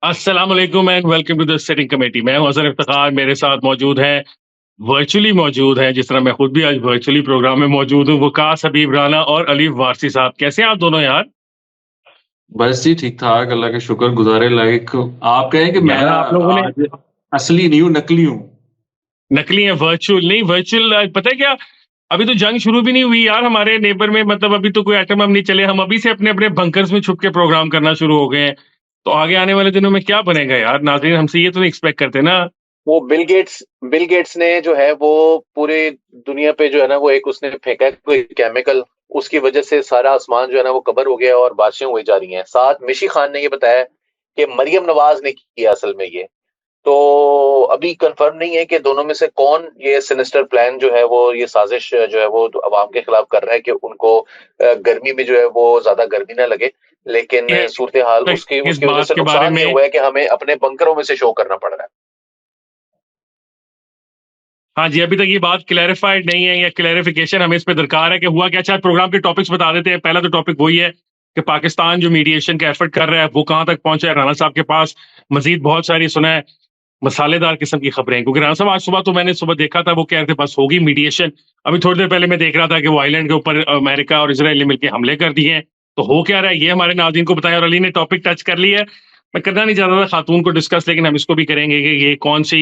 अस्सलाम वालेकुम and welcome to the setting committee. मैं हूं हसन इफ्तिखार। मेरे साथ मौजूद हैं, वर्चुअली मौजूद हैं, जिस तरह मैं खुद भी आज वर्चुअली प्रोग्राम में मौजूद हूं, वकास हबीब राना और अलीफ वारसी साहब। कैसे हैं आप दोनों यार? बस जी ठीक ठाक, अल्लाह का शुक्र गुजारे लायक। आप कहें कि मैं यार आप लोगों ने आज असली नहीं हूँ, नकली हूँ। नकली है, वर्चुअल नहीं, वर्चुअल। पता है क्या, अभी तो जंग शुरू भी नहीं हुई यार हमारे नेबर में। मतलब अभी तो कोई एटम हम नहीं चले, हम अभी से अपने अपने बंकर्स में छुप के प्रोग्राम करना शुरू हो गए हैं। तो आगे आने वाले दिनों में क्या बनेगा यार? नाज़रीन हमसे ये तो नहीं एक्सपेक्ट करते ना। वो बिल गेट्स ने जो है वो पूरे दुनिया पे जो है ना वो एक उसने फेंका है कोई केमिकल। उसकी वजह से सारा आसमान जो है ना वो कवर हो गया और बारिशें हुई जा रही हैं। साथ मिशी खान ने ये बताया कि मरियम नवाज ने किया असल में ये। तो अभी कंफर्म नहीं है कि दोनों में से कौन ये सिनिस्टर प्लान जो है वो ये साजिश जो है वो अवाम के खिलाफ कर रहा है कि उनको गर्मी में जो है वो ज्यादा गर्मी ना लगे। लेकिन ये सूरत हाल उसकी इस उसकी वजह बात से के बारे नुकसान ये में, हुआ है कि हमें अपने बंकरों में से शो करना पड़ रहा है। हाँ जी, अभी तक ये बात क्लैरिफाइड नहीं है या क्लैरिफिकेशन हमें इस पे दरकार है कि हुआ क्या। अच्छा, प्रोग्राम के टॉपिक्स बता देते हैं। पहला तो टॉपिक वही है कि पाकिस्तान जो मीडिएशन का एफर्ट कर रहा है वो कहाँ तक पहुंचा है। राना साहब के पास मजीद बहुत सारी सुना है मसालेदार किस्म की खबरें, क्योंकि राना साहब आज सुबह तो मैंने सुबह देखा था, वो कह रहे थे बस होगी मीडिएशन। अभी थोड़ी देर पहले मैं देख रहा था कि वो आइलैंड के ऊपर अमेरिका और इसराइल ने मिलकर हमले कर दिए हैं। तो हो क्या रहा है ये हमारे नाज़रीन को बताएं। और अली ने टॉपिक टच कर लिया है, मैं करना नहीं चाहता था खातून को डिस्कस, लेकिन हम इसको भी करेंगे कि ये कौन सी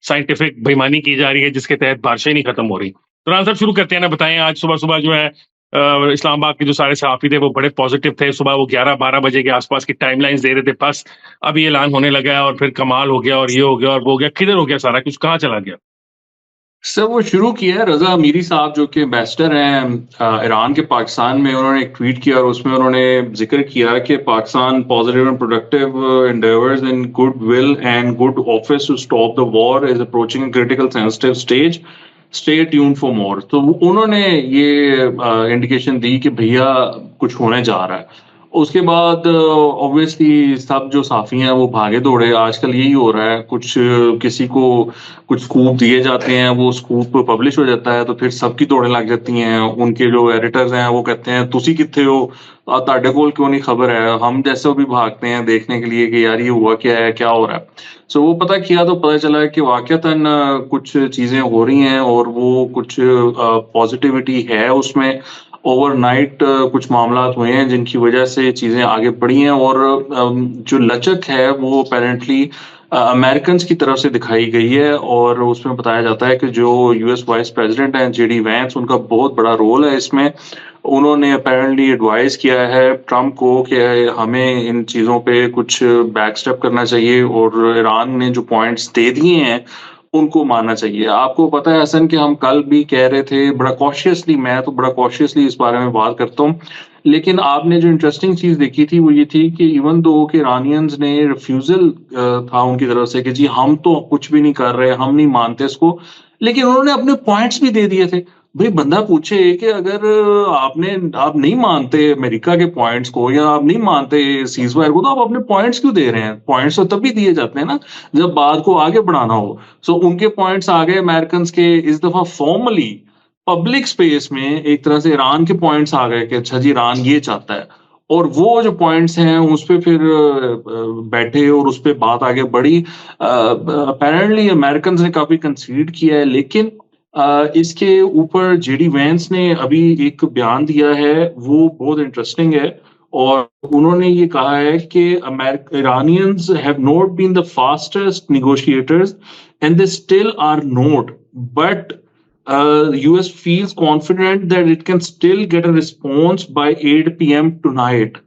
साइंटिफिक बेईमानी की जा रही है जिसके तहत बारिशें नहीं खत्म हो रही। तो राना साहब शुरू करते हैं ना, बताएं। आज सुबह सुबह जो है इस्लामाबाद के जो सारे सहाफी थे वो बड़े पॉजिटिव थे। सुबह वो 11-12 बजे के आसपास की टाइमलाइंस दे रहे थे, बस अब ये ऐलान होने लगा है और फिर कमाल हो गया और ये हो गया और वो हो गया। किधर हो गया सारा कुछ, कहाँ चला गया? सर वो शुरू किया है रजा अमीरी साहब जो कि एम्बेसडर हैं ईरान के पाकिस्तान में। उन्होंने एक ट्वीट किया और उसमें उन्होंने जिक्र किया कि Pakistan positive and productive endeavors in good will and good office to stop the war is approaching critical sensitive stage, stay tune for more. तो उन्होंने ये इंडिकेशन दी कि भैया कुछ होने जा रहा है। उसके बाद ऑब्वियसली सब जो साफी हैं वो भागे दौड़े। आजकल यही हो रहा है, कुछ किसी को कुछ स्कूप दिए जाते हैं, वो स्कूप पब्लिश हो जाता है तो फिर सबकी दौड़े लग जाती हैं। उनके जो एडिटर्स हैं वो कहते हैं तुसी कित्थे हो, ਤੁਹਾਡੇ ਕੋਲ क्यों नहीं खबर है। हम जैसे भी भागते हैं देखने के लिए कि यार ये हुआ क्या है, क्या हो रहा है। सो वो पता किया तो पता चला कि वाकयातन कुछ चीजें हो रही हैं और वो कुछ पॉजिटिविटी है उसमें। ओवरनाइट कुछ मामला हुए हैं जिनकी वजह से चीजें आगे बढ़ी हैं और जो लचक है वो अपेरेंटली अमेरिकन की तरफ से दिखाई गई है। और उसमें बताया जाता है कि जो यूएस वाइस प्रेसिडेंट हैं जेडी वैंस, उनका बहुत बड़ा रोल है इसमें। उन्होंने अपेरेंटली एडवाइस किया है ट्रम्प को कि हमें इन चीज़ों पे कुछ बैक स्टेप करना चाहिए और ईरान ने जो पॉइंट्स दे दिए हैं उनको मानना चाहिए। आपको पता है हसन कि हम कल भी कह रहे थे बड़ा कॉशियसली, मैं तो बड़ा कॉशियसली इस बारे में बात करता हूँ। लेकिन आपने जो इंटरेस्टिंग चीज देखी थी वो ये थी कि इवन दो के ईरानियंस ने रिफ्यूजल था उनकी तरफ से कि जी हम तो कुछ भी नहीं कर रहे, हम नहीं मानते इसको, लेकिन उन्होंने अपने पॉइंट्स भी दे दिए थे। भाई बंदा पूछे कि अगर आप नहीं मानते अमेरिका के पॉइंट्स को या आप नहीं मानते सीज फायर को तो आप अपने पॉइंट्स क्यों दे रहे हैं। पॉइंट्स तो तभी दिए जाते हैं ना जब बात को आगे बढ़ाना हो। सो उनके पॉइंट्स आ गए अमेरिकन के इस दफा फॉर्मली पब्लिक स्पेस में। एक तरह से ईरान के पॉइंट्स आ गए कि अच्छा जी ईरान ये चाहता है, और वो जो पॉइंट्स हैं उस पे फिर बैठे और उस पे बात आगे बढ़ी। अपेरेंटली अमेरिकन ने काफी कंसीड किया है, लेकिन इसके ऊपर जेडी वैंस ने अभी एक बयान दिया है वो बहुत इंटरेस्टिंग है। और उन्होंने ये कहा है कि Iranians have not been the fastest negotiators and they still are not, but US feels confident that it can still get a response by 8 p.m. tonight।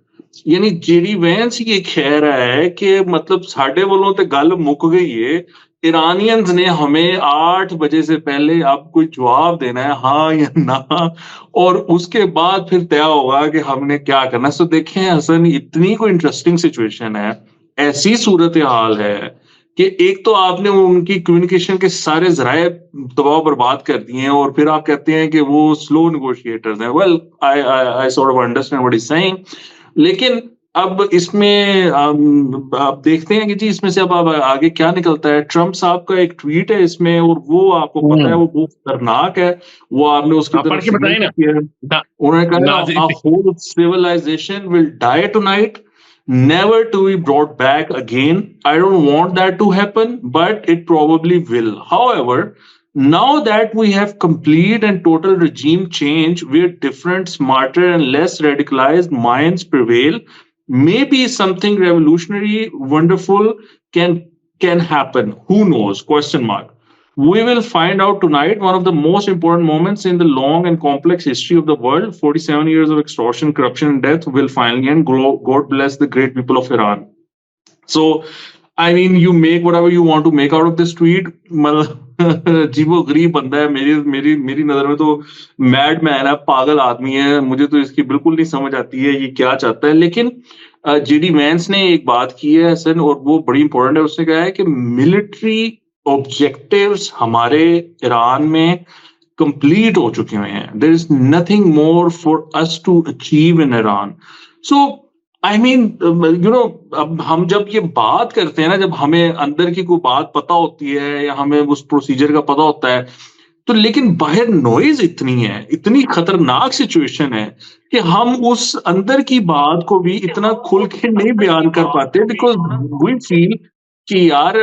यानी जेडी वैंस ये कह रहा है कि मतलब साढ़े वालों ते गल मुक गई है। ईरानियंस ने हमें 8 बजे से पहले अब कोई जवाब देना है, हाँ या ना, और उसके बाद फिर तय होगा कि हमने क्या करना है। सो देखें हसन, इतनी कोई इंटरेस्टिंग सिचुएशन है, ऐसी सूरत हाल है कि एक तो आपने उनकी कम्युनिकेशन के सारे जराए तबाह बर्बाद कर दिए हैं और फिर आप कहते हैं कि वो स्लो नेगोशिएटर्स हैं। Well I I sort of understand what is saying, लेकिन अब इसमें आप देखते हैं कि जी इसमें से अब आगे क्या निकलता है। ट्रम्प साहब का एक ट्वीट है इसमें और वो आपको पता है वो बहुत खतरनाक है। वो आपने उसकी आप पढ़ तरफ के सिग्नल बताएं भी ना। किया है। ना, उन्होंने कहा नाज़रीन, a whole civilization will die tonight never to be brought back again. I don't want that to happen, but it probably will. However, now that we have complete and total regime change where different, smarter, and less radicalized minds prevail, maybe something revolutionary, wonderful can happen. Who knows? Question mark. We will find out tonight one of the most important moments in the long and complex history of the world. 47 years of extortion, corruption, and death will finally end. God bless the great people of Iran. So, I mean, you make whatever you want to make out of this tweet. अजीबो गरीब बंदा है, मेरी मेरी मेरी नजर में तो मैड मैन है, पागल आदमी है. मुझे तो इसकी बिल्कुल नहीं समझ आती है ये क्या चाहता है. लेकिन जेडी वैंस ने एक बात की है हसन, और वो बड़ी इंपॉर्टेंट है. उसने कहा है कि मिलिट्री ऑब्जेक्टिव्स हमारे ईरान में कंप्लीट हो चुके हुए हैं. There is nothing more for us to achieve in Iran. So I mean अब हम जब ये बात करते हैं ना, जब हमें अंदर की कोई बात पता होती है या हमें उस प्रोसीजर का पता होता है, तो लेकिन बाहर नॉइज इतनी है, इतनी खतरनाक सिचुएशन है कि हम उस अंदर की बात को भी इतना खुल के नहीं बयान कर पाते, बिकॉज वी फील कि यार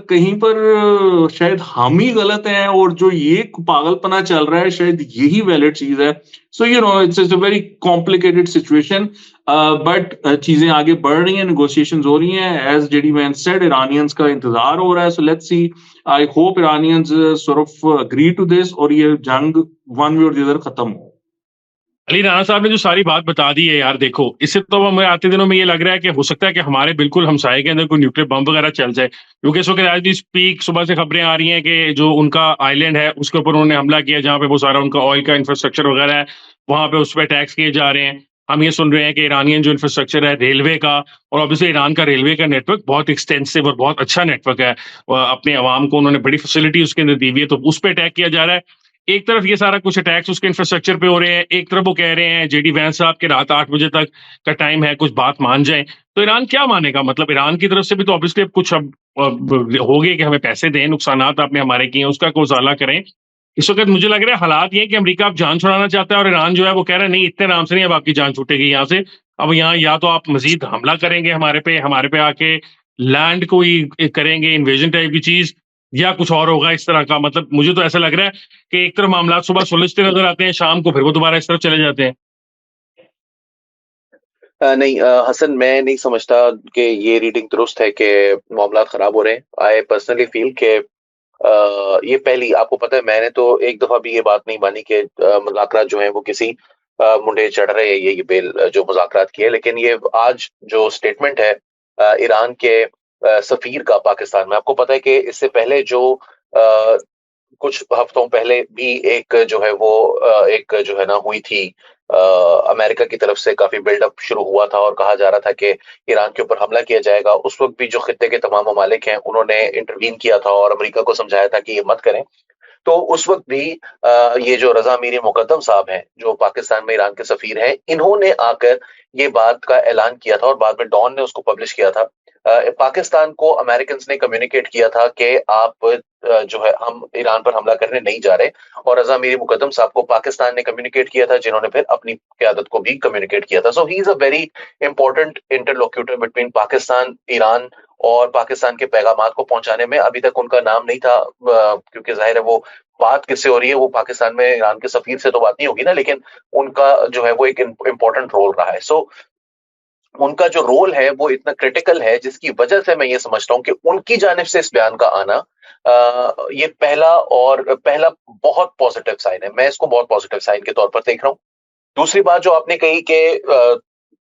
कहीं पर शायद हम ही गलत हैं और जो ये पागलपना चल रहा है शायद यही वैलिड चीज है. So it's a very complicated situation, but चीजें आगे बढ़ रही हैं, नेगोशिएशंस हो रही हैं. As JD Vance said, Iranians का इंतजार हो रहा है. So let's see. I hope Iranians sort of agree to this और ये जंग वन वे और द अदर खत्म हो. अली राणा साहब ने जो सारी बात बता दी है यार, देखो इससे तो हमें आते दिनों में ये लग रहा है कि हो सकता है कि हमारे बिल्कुल हमसाये के अंदर कोई न्यूक्लियर बम वगैरह चल जाए, क्योंकि इस वक्त एज वी स्पीक सुबह से खबरें आ रही हैं कि जो उनका आइलैंड है उसके ऊपर उन्होंने हमला किया, जहाँ पे वो सारा उनका ऑयल का इंफ्रास्ट्रक्चर वगैरह है, वहां पे उस पर अटैक्स किए जा रहे हैं. हम ये सुन रहे हैं कि ईरानियन जो इंफ्रास्ट्रक्चर है रेलवे का, और ऑब्वियसली ईरान का रेलवे का नेटवर्क बहुत एक्सटेंसिव और बहुत अच्छा नेटवर्क है, अपने अवाम को उन्होंने बड़ी फैसिलिटी उसके अंदर दी हुई है, तो उस पर अटैक किया जा रहा है. एक तरफ ये सारा कुछ अटैक्स उसके इंफ्रास्ट्रक्चर पे हो रहे हैं, एक तरफ वो कह रहे हैं जेडी वैंस साहब के रात 8 बजे तक का टाइम है, कुछ बात मान जाए. तो ईरान क्या मानेगा? मतलब ईरान की तरफ से भी तो ऑब्वियसली अब कुछ अब हो गए कि हमें पैसे दें, नुकसान आपने हमारे किए, उसका को उजाला करें. इस वक्त मुझे लग रहा है हालात ये कि अमेरिका अब जान छुड़ाना चाहता है और ईरान जो है वो कह रहा है नहीं, इतने आराम से नहीं अब आपकी जान छूटेगी यहाँ से. अब यहाँ या तो आप मजीद हमला करेंगे हमारे पे आके लैंड कोई करेंगे, इन्वेजन टाइप की चीज, या कुछ और होगा इस तरह का. मतलब मुझे तो ऐसा लग रहा है कि एक तरफ मामला सुबह सुलझते नजर आते हैं, शाम को फिर वो दोबारा इस तरफ चले जाते हैं. नहीं हसन, मैं नहीं समझता कि ये रीडिंग दुरुस्त है कि मामला खराब हो रहे हैं. आई पर्सनली फील कि ये पहली, आपको पता है मैंने तो एक दफा भी ये बात नहीं मानी कि मुज़ाकरात जो हैं वो किसी मुंडे चढ़ रहे हैं, ये बेल जो मुज़ाकरात की है. लेकिन ये आज जो स्टेटमेंट है ईरान के सफीर का पाकिस्तान में, आपको पता है कि इससे पहले जो कुछ हफ्तों पहले भी एक जो है वो एक जो है ना हुई थी, अमेरिका की तरफ से काफी बिल्डअप शुरू हुआ था और कहा जा रहा था कि ईरान के ऊपर हमला किया जाएगा. उस वक्त भी जो खित्ते के तमाम ममालिक हैं उन्होंने इंटरवीन किया था और अमेरिका को समझाया था कि ये मत करें. तो उस वक्त भी ये जो रजा मीरी मुकद्दम साहब हैं जो पाकिस्तान में ईरान के सफीर हैं, इन्होंने आकर ये बात का ऐलान किया था और बाद में डॉन ने उसको पब्लिश किया था. पाकिस्तान को अमेरिकन ने कम्युनिकेट किया था कि आप जो है हम ईरान पर हमला करने नहीं जा रहे, और रजा मीरी मुकद्दम साहब को पाकिस्तान ने कम्युनिकेट किया था, जिन्होंने फिर अपनी क़यादत को भी कम्युनिकेट किया था. So he is a very important interlocutor between Pakistan, Iran, और पाकिस्तान के पैगामात को पहुंचाने में अभी तक उनका नाम नहीं था, क्योंकि जाहिर है वो बात किससे हो रही है, वो पाकिस्तान में ईरान के सफीर से तो बात नहीं होगी ना, लेकिन उनका जो है वो एक इम्पोर्टेंट रोल रहा है. सो उनका जो रोल है वो इतना क्रिटिकल है, जिसकी वजह से मैं ये समझता हूँ कि उनकी जानिब से इस बयान का आना ये पहला बहुत पॉजिटिव साइन है. मैं इसको बहुत पॉजिटिव साइन के तौर पर देख रहा हूँ. दूसरी बात जो आपने कही कि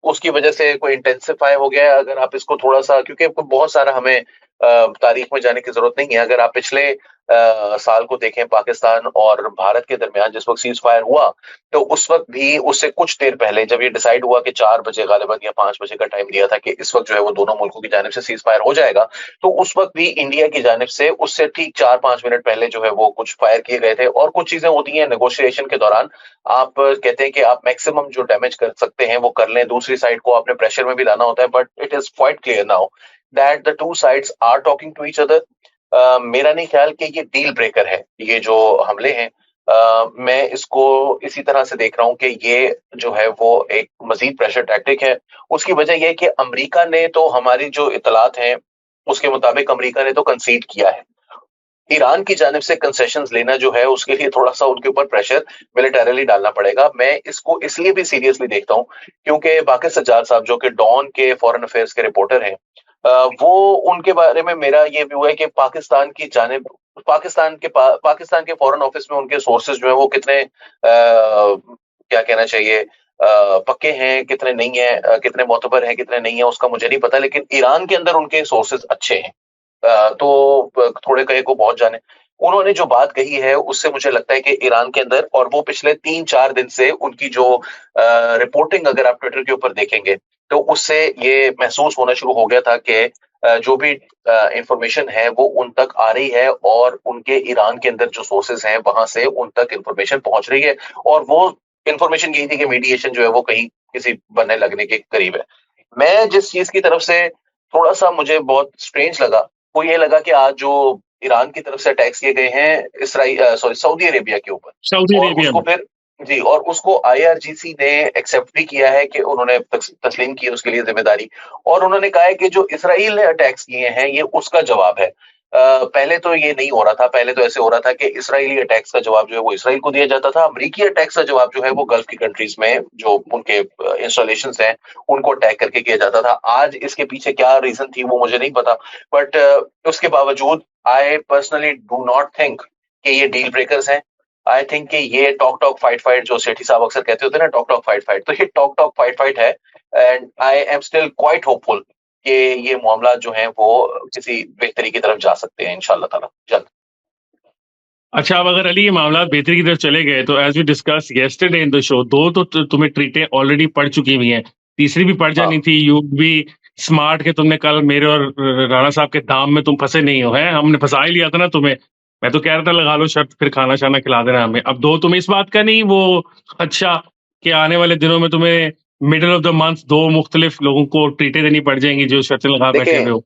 उसकी वजह से कोई इंटेंसिफाई हो गया है, अगर आप इसको थोड़ा सा, क्योंकि बहुत सारा हमें तारीख में जाने की जरूरत नहीं है. अगर आप पिछले साल को देखें, पाकिस्तान और भारत के दरमियान जिस वक्त सीज फायर हुआ, तो उस वक्त भी उससे कुछ देर पहले जब ये डिसाइड हुआ कि 4 बजे गालिबन या 5 बजे का टाइम दिया था कि इस वक्त जो है वो दोनों मुल्कों की जानिब से सीज फायर हो जाएगा, तो उस वक्त भी इंडिया की जानिब से उससे ठीक 4-5 मिनट पहले जो है वो कुछ फायर किए गए थे. और कुछ चीजें होती हैं नेगोशिएशन के दौरान, आप कहते हैं कि आप मैक्सिमम जो डैमेज कर सकते हैं वो कर लें, दूसरी साइड को आपने प्रेशर में भी लाना होता है. But it is quite clear now that the two sides are talking to each other. मेरा नहीं ख्याल कि ये डील ब्रेकर है, ये जो हमले हैं. मैं इसको इसी तरह से देख रहा हूँ कि ये जो है वो एक मजीद प्रेशर टैक्टिक है। उसकी वजह यह है कि अमेरिका ने तो, हमारी जो इतलात हैं उसके मुताबिक अमेरिका ने तो कंसीड किया है। ईरान की जानिब से कंसेशंस लेना जो है उसके लिए थोड़ा सा उनके ऊपर प्रेशर मिलिटरीली डालना पड़ेगा। मैं इसको इसलिए भी सीरियसली देखता हूँ क्योंकि बाक़िर सज्जाद साहब जो कि डॉन के फॉरेन अफेयर्स के रिपोर्टर हैं, वो, उनके बारे में मेरा ये व्यू है कि पाकिस्तान के फॉरेन ऑफिस में उनके सोर्सेज जो है वो कितने क्या कहना चाहिए, पक्के हैं, कितने नहीं है, कितने मोतबर हैं, कितने नहीं है, उसका मुझे नहीं पता, लेकिन ईरान के अंदर उनके सोर्सेज अच्छे हैं। तो थोड़े कहे को बहुत जाने। उन्होंने जो बात कही है उससे मुझे लगता है कि ईरान के अंदर, और वो पिछले 3-4 दिन से उनकी जो रिपोर्टिंग अगर आप ट्विटर के ऊपर देखेंगे तो उससे ये महसूस होना शुरू हो गया था कि जो भी इंफॉर्मेशन है वो उन तक आ रही है, और उनके ईरान के अंदर जो सोर्सेज हैं वहां से उन तक इंफॉर्मेशन पहुंच रही है, और वो इंफॉर्मेशन यही थी कि मीडिएशन जो है वो कहीं किसी बनने लगने के करीब है। मैं जिस चीज की तरफ से थोड़ा सा मुझे बहुत स्ट्रेंज लगा, वो ये लगा कि आज जो ईरान की तरफ से अटैक्स किए गए हैं सऊदी अरेबिया के ऊपर, सऊदी और अरेबिया उसको में। फिर जी, और उसको आईआरजीसी ने एक्सेप्ट भी किया है कि उन्होंने तस्लीम की उसके लिए जिम्मेदारी, और उन्होंने कहा है कि जो इसराइल ने अटैक्स किए हैं ये उसका जवाब है। पहले तो ये नहीं हो रहा था, पहले तो ऐसे हो रहा था कि इसराइली अटैक्स का जवाब जो है वो इसराइल को दिया जाता था, अमेरिकी अटैक्स का जवाब जो है वो गल्फ की कंट्रीज में जो उनके इंस्टॉलेशंस हैं उनको अटैक करके किया जाता था। आज इसके पीछे क्या रीजन थी वो मुझे नहीं पता, बट उसके बावजूद I personally do not think कि ये डील ब्रेकर्स हैं। आई थिंक कि ये टॉक फाइट जो सेठी साहब अक्सर कहते होते हैं ना, टॉक फाइट, तो ये टॉक फाइट है, and I am still quite hopeful कि ये मामला जो है वो किसी बेहतरी की तरफ जा सकते हैं इंशाल्लाह ताला जल्द। अच्छा, अब अगर अली ये मामला बेहतरी की तरफ चले गए तो as we discuss yesterday in the show, दो तो तुम्हें ट्रीटें ऑलरेडी पड़ चुकी हुई हैं, तीसरी भी पड़ जानी थी। यू भी स्मार्ट के तुमने कल मेरे और राणा साहब के दाम में तुम फंसे नहीं हो, है हमने फंसा ही लिया था ना तुम्हें। मैं तो कह रहा था लगा लो शर्त, फिर खाना शाना खिला देना हमें। अब दो तुम्हें इस बात का नहीं वो अच्छा कि आने वाले दिनों में तुम्हें मिडिल ऑफ द मंथ 2 मुख्तलिफ लोगों को ट्रीटें देनी पड़ जाएंगी जो शर्तें लगा बैठे हुए हो।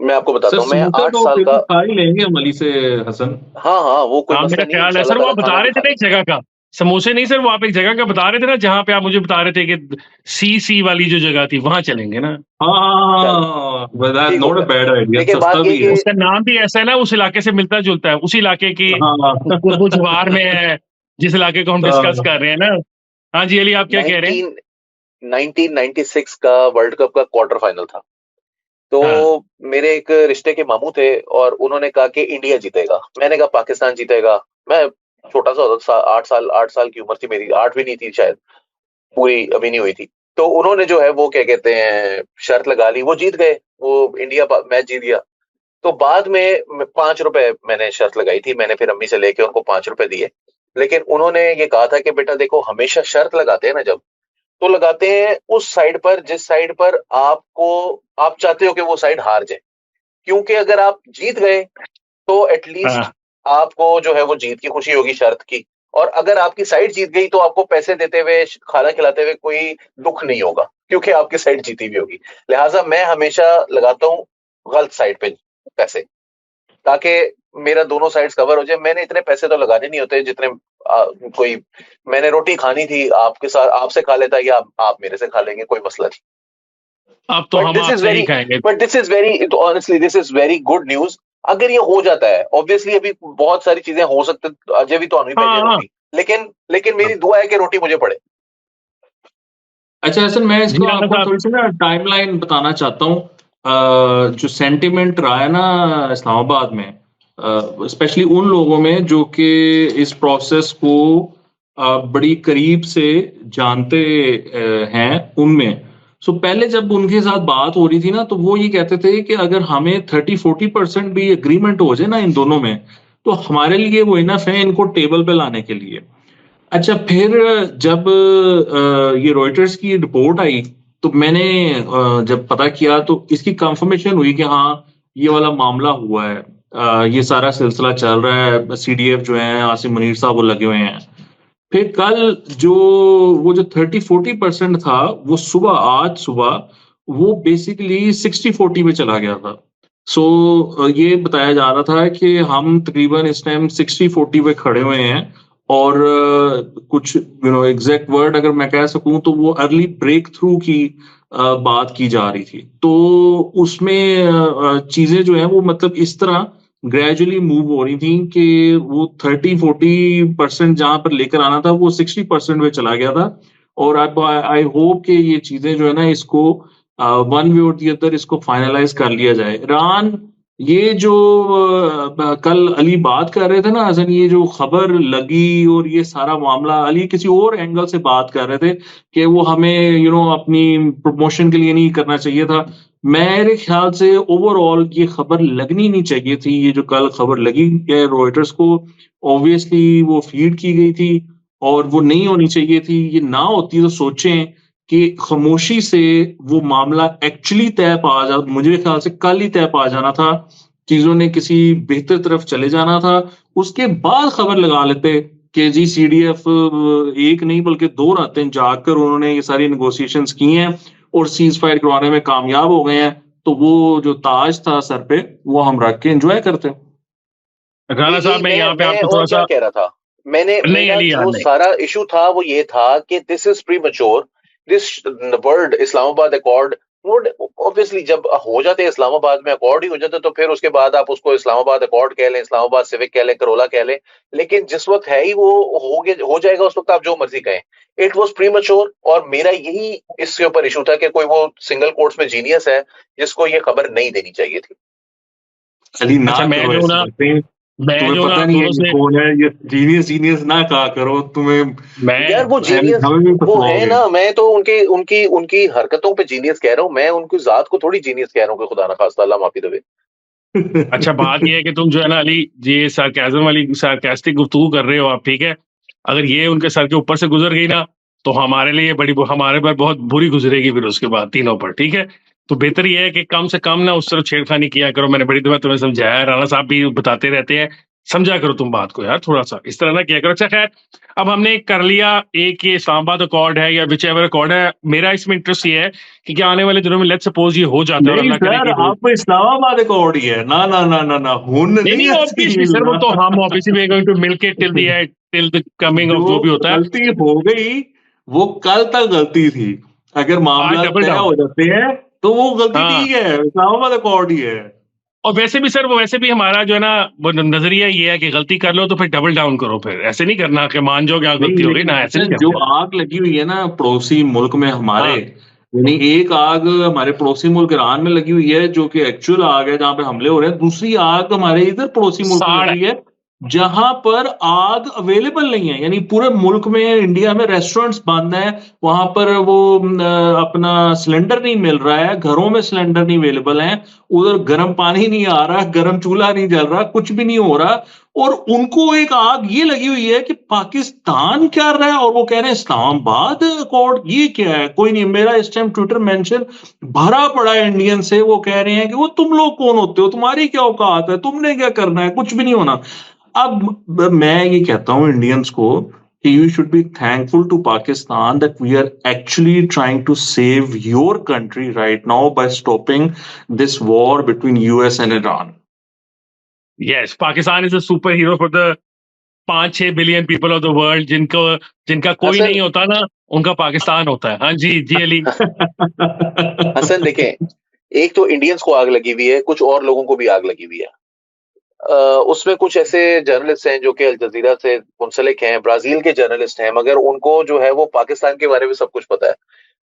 मैं आपको बताता सर हूँ, मैं समूचा 8 तो साल फिर का, भी खा ही लेंगे हम अली से, हसन। हाँ वो कोई हाँ मसला मेरा नहीं, ख्याल है इंशाल्लाह सर। वो ताला आप बता खाना रहे भी थे खा ना लेंगे। एक जगह का, समोसे नहीं सर, वो आप एक जगह का बता रहे थे ना जहाँ पे आप मुझे बता रहे थे कि सी वाली जो जगह थी वहां चलेंगे ना। हाँ, ठीक हो नॉट अ गया, बैड आइडिया, लेकिन सस्ता बात ये भी है। कि उसका नाम भी ऐसा है ना, उस इलाके से मिलता जुलता है, उसी इलाके की हाँ कुर्बो जवार में है जिस इलाके को हम डिस्कस कर रहे हैं ना। हाँ जी अली, आप क्या कह रहे हैं? 1996 का वर्ल्ड कप का क्वार्टर फाइनल था, तो हाँ मेरे एक रिश्ते के मामू थे और उन्होंने कहा कि इंडिया जीतेगा। मैंने कहा पाकिस्तान जीतेगा। मैं छोटा सा होता था, 8 साल की उम्र थी मेरी, 8 भी नहीं थी शायद, पूरी अभी नहीं हुई थी। तो उन्होंने जो है वो क्या कहते हैं शर्त लगा ली, वो जीत गए, वो इंडिया मैच जीत गया। तो बाद में 5 रुपए मैंने शर्त लगाई थी, मैंने फिर अम्मी से लेके उनको 5 रुपए दिए। लेकिन उन्होंने ये कहा था कि बेटा देखो, हमेशा शर्त लगाते हैं ना जब, तो लगाते हैं उस साइड पर जिस साइड पर आप चाहते हो कि वो साइड हार जाए, क्योंकि अगर आप जीत गए तो एटलीस्ट हाँ। आपको जो है वो जीत की खुशी होगी शर्त की, और अगर आपकी साइड जीत गई तो आपको पैसे देते हुए, खाना खिलाते हुए कोई दुख नहीं होगा, क्योंकि आपकी साइड जीती हुई होगी। लिहाजा मैं हमेशा लगाता हूँ गलत साइड पे पैसे, ताकि मेरा दोनों साइड्स कवर हो जाए। मैंने इतने पैसे तो लगाने नहीं होते जितने कोई, मैंने रोटी खानी थी आपके साथ, आपसे खा लेता, या आप मेरे से खा लेंगे, कोई मसला नहीं। अब तो हम आपसे ही खाएंगे। बट दिस इज वेरी, तो honestly this is very good news अगर ये हो जाता है। ऑब्वियसली अभी बहुत सारी चीजें हो सकती, अजय भी तो आनी पड़ेगी हाँ रोटी, लेकिन मेरी दुआ है कि रोटी मुझे पड़े। अच्छा हसन, मैं जी इसको राणा आपको साहब। थोड़ी सी ना टाइमलाइन बताना चाहता हूँ। जो सेंटिमेंट रहा है ना इस्लामाबाद में, स्पेशली उन लोगों में जो कि इस प्रोसेस को बड़ी करीब से जानते हैं, उनमें सो पहले जब उनके साथ बात हो रही थी ना, तो वो ये कहते थे कि अगर हमें 30-40% भी एग्रीमेंट हो जाए ना इन दोनों में, तो हमारे लिए वो इनफ है इनको टेबल पे लाने के लिए। अच्छा, फिर जब ये रॉयटर्स की रिपोर्ट आई, तो मैंने जब पता किया तो इसकी कंफर्मेशन हुई कि हाँ ये वाला मामला हुआ है। ये सारा सिलसिला चल रहा है, सीडीएफ जो है आसिम मुनीर साहब वो लगे हुए हैं। फिर कल जो वो जो 30-40% था, वो आज सुबह वो बेसिकली 60-40 में चला गया था। ये बताया जा रहा था कि हम तकरीबन इस टाइम 60-40 पे खड़े हुए हैं, और कुछ एग्जैक्ट वर्ड अगर मैं कह सकूं तो वो अर्ली ब्रेक थ्रू की बात की जा रही थी। तो उसमें चीजें जो है वो मतलब इस तरह ग्रेजुअली मूव हो रही थी कि वो 30-40% जहां पर लेकर आना था वो 60% में चला गया था। और अब आई होप कि ये चीजें जो है ना इसको वन वे और दी अदर इसको फाइनलाइज कर लिया जाए। ईरान ये जो कल अली बात कर रहे थे ना हसन, ये जो खबर लगी और ये सारा मामला, अली किसी और एंगल से बात कर रहे थे कि वो हमें अपनी प्रमोशन के लिए नहीं करना चाहिए था। मेरे ख्याल से ओवरऑल ये खबर लगनी नहीं चाहिए थी। ये जो कल खबर लगी है रॉयटर्स को, ऑब्वियसली वो फीड की गई थी और वो नहीं होनी चाहिए थी। ये ना होती तो सोचें कि खामोशी से वो मामला एक्चुअली तय पा जा, मुझे ख्याल से कल ही तय पा जाना था, चीजों ने किसी बेहतर तरफ चले जाना था। उसके बाद खबर लगा लेते कि जी सीडीएफ एक नहीं बल्कि 2 रातें जाकर उन्होंने ये सारी नेगोशिएशंस की हैं और सीज फायर करवाने में कामयाब हो गए हैं, तो वो जो ताज था सर पे वो हम रख के एंजॉय करते। राणा साहब मैं यहाँ पे मैं आपको और थोड़ा क्या सा कह रहा था, नहीं मेरा अली यार जो नहीं। सारा इशू था वो ये था कि this is premature, this word Islamabad accord would obviously जब हो जाते हैं इस्लामाबाद में अकॉर्ड ही हो जाते तो फिर उसके बाद आप उसको इस्लामाबाद अकॉर्ड कह लें, इस्लामाबाद सिविक कह लें, करोला कह लें, लेकिन जिस वक्त है ही वो हो जाएगा उस वक्त आप जो मर्जी कहें। इट वॉज प्रीमैच्योर और मेरा यही इसके ऊपर इशू था कि कोई वो सिंगल कोर्ट्स में जीनियस है जिसको ये खबर नहीं देनी चाहिए थी। अली ना अच्छा करो ऐसी बातें, तुम्हें पता आप नहीं है दोनों ये से कौन है, ये जीनियस जीनियस ना कहा करो तुम्हें। मैं यार वो जीनियस हमें भी वो है फंसवाओगे। ना, मैं तो उनके उनकी उनकी हरकतों पे जीनियस कह रहा हूँ, मैं उनकी जात को थोड़ी जीनियस कह रहा हूँ कि खुदा ना खास्ता अल्लाह माफी देवे। अच्छा बात ये है कि तुम जो है ना अली ये सार्केज्म वाली सार्केस्टिक गुफ्तगू कर रहे हो आप, ठीक है। अगर ये उनके सर के ऊपर से गुजर गई ना तो हमारे लिए हमारे पर बहुत बुरी गुजरेगी फिर उसके बाद तीनों पर, ठीक है। तो बेहतर ये है कि कम से कम ना उस तरफ छेड़खानी किया करो। मैंने बड़ी दफा तुम्हें समझाया, राणा साहब भी बताते रहते हैं, समझा करो तुम बात को यार, थोड़ा सा इस तरह ना किया करो। अच्छा खैर, अब हमने कर लिया एक ये इस्लामाबाद अकॉर्ड है या विच एवर अकॉर्ड है, मेरा इसमें इंटरेस्ट ये है कि क्या आने वाले दिनों में लेट्स सपोज ये हो जाता है और नहीं अल्लाह करे सर, कि हो। आप इस्लामाबाद अकॉर्ड ही है ना, ना ना ना ना हुन नहीं नहीं नहीं ऑब्वियसली हसील सर, वो ना। तो हम obviously we are going to milk it till the coming of जो जो भी होता है। गलती हो गई वो कल तक गलती थी। अगर आज मामला डबल तय डाउन। हो जाते हैं तो वो गलती हाँ, ठीक है, इस्लामाबाद अकॉर्ड ही है। और वैसे भी सर वो वैसे भी हमारा जो है ना वो नजरिया ये है कि गलती कर लो तो फिर डबल डाउन करो, फिर ऐसे नहीं करना कि मान जाओ कि नहीं गलती हो गई लेकिन ना, ऐसे नहीं हसन, जो करते। आग लगी हुई है ना पड़ोसी मुल्क में हमारे, हाँ, यानी एक आग हमारे पड़ोसी मुल्क ईरान में लगी हुई है जो कि एक्चुअल आग है जहां पे हमले हो रहे हैं, दूसरी आग हमारे इधर पड़ोसी मुल्क में साड़ लग है। रही है जहां पर आग अवेलेबल नहीं है। यानी पूरे मुल्क में इंडिया में रेस्टोरेंट्स बंद हैं, वहां पर वो अपना सिलेंडर नहीं मिल रहा है, घरों में सिलेंडर नहीं अवेलेबल है, उधर गर्म पानी नहीं आ रहा, गर्म चूल्हा नहीं जल रहा, कुछ भी नहीं हो रहा। और उनको एक आग ये लगी हुई है कि पाकिस्तान क्या रहा है और वो कह रहे हैं इस्लामाबाद अकॉर्ड, ये क्या है। कोई नहीं, मेरा इस टाइम ट्विटर मेंशन भरा पड़ा है इंडियन से, वो कह रहे हैं कि वो तुम लोग कौन होते हो, तुम्हारी क्या औकात है, तुमने क्या करना है, कुछ भी नहीं होना। अब मैं ये कहता हूं इंडियंस को कि you should be thankful to Pakistan that we are actually trying to save your country right now by stopping this war between US and Iran. Yes, Pakistan is a super hero for the 5-6 billion people of the world, जिनको जिनका कोई हसन नहीं होता ना, उनका पाकिस्तान होता है। हाँ जी जी अली। हसन देखें, एक तो इंडियंस को आग लगी हुई है, कुछ और लोगों को भी आग लगी हुई है। उसमें कुछ ऐसे जर्नलिस्ट हैं जो कि अल जजीरा से मुंसलिक हैं, ब्राजील के जर्नलिस्ट हैं, मगर उनको जो है वो पाकिस्तान के बारे में सब कुछ पता है।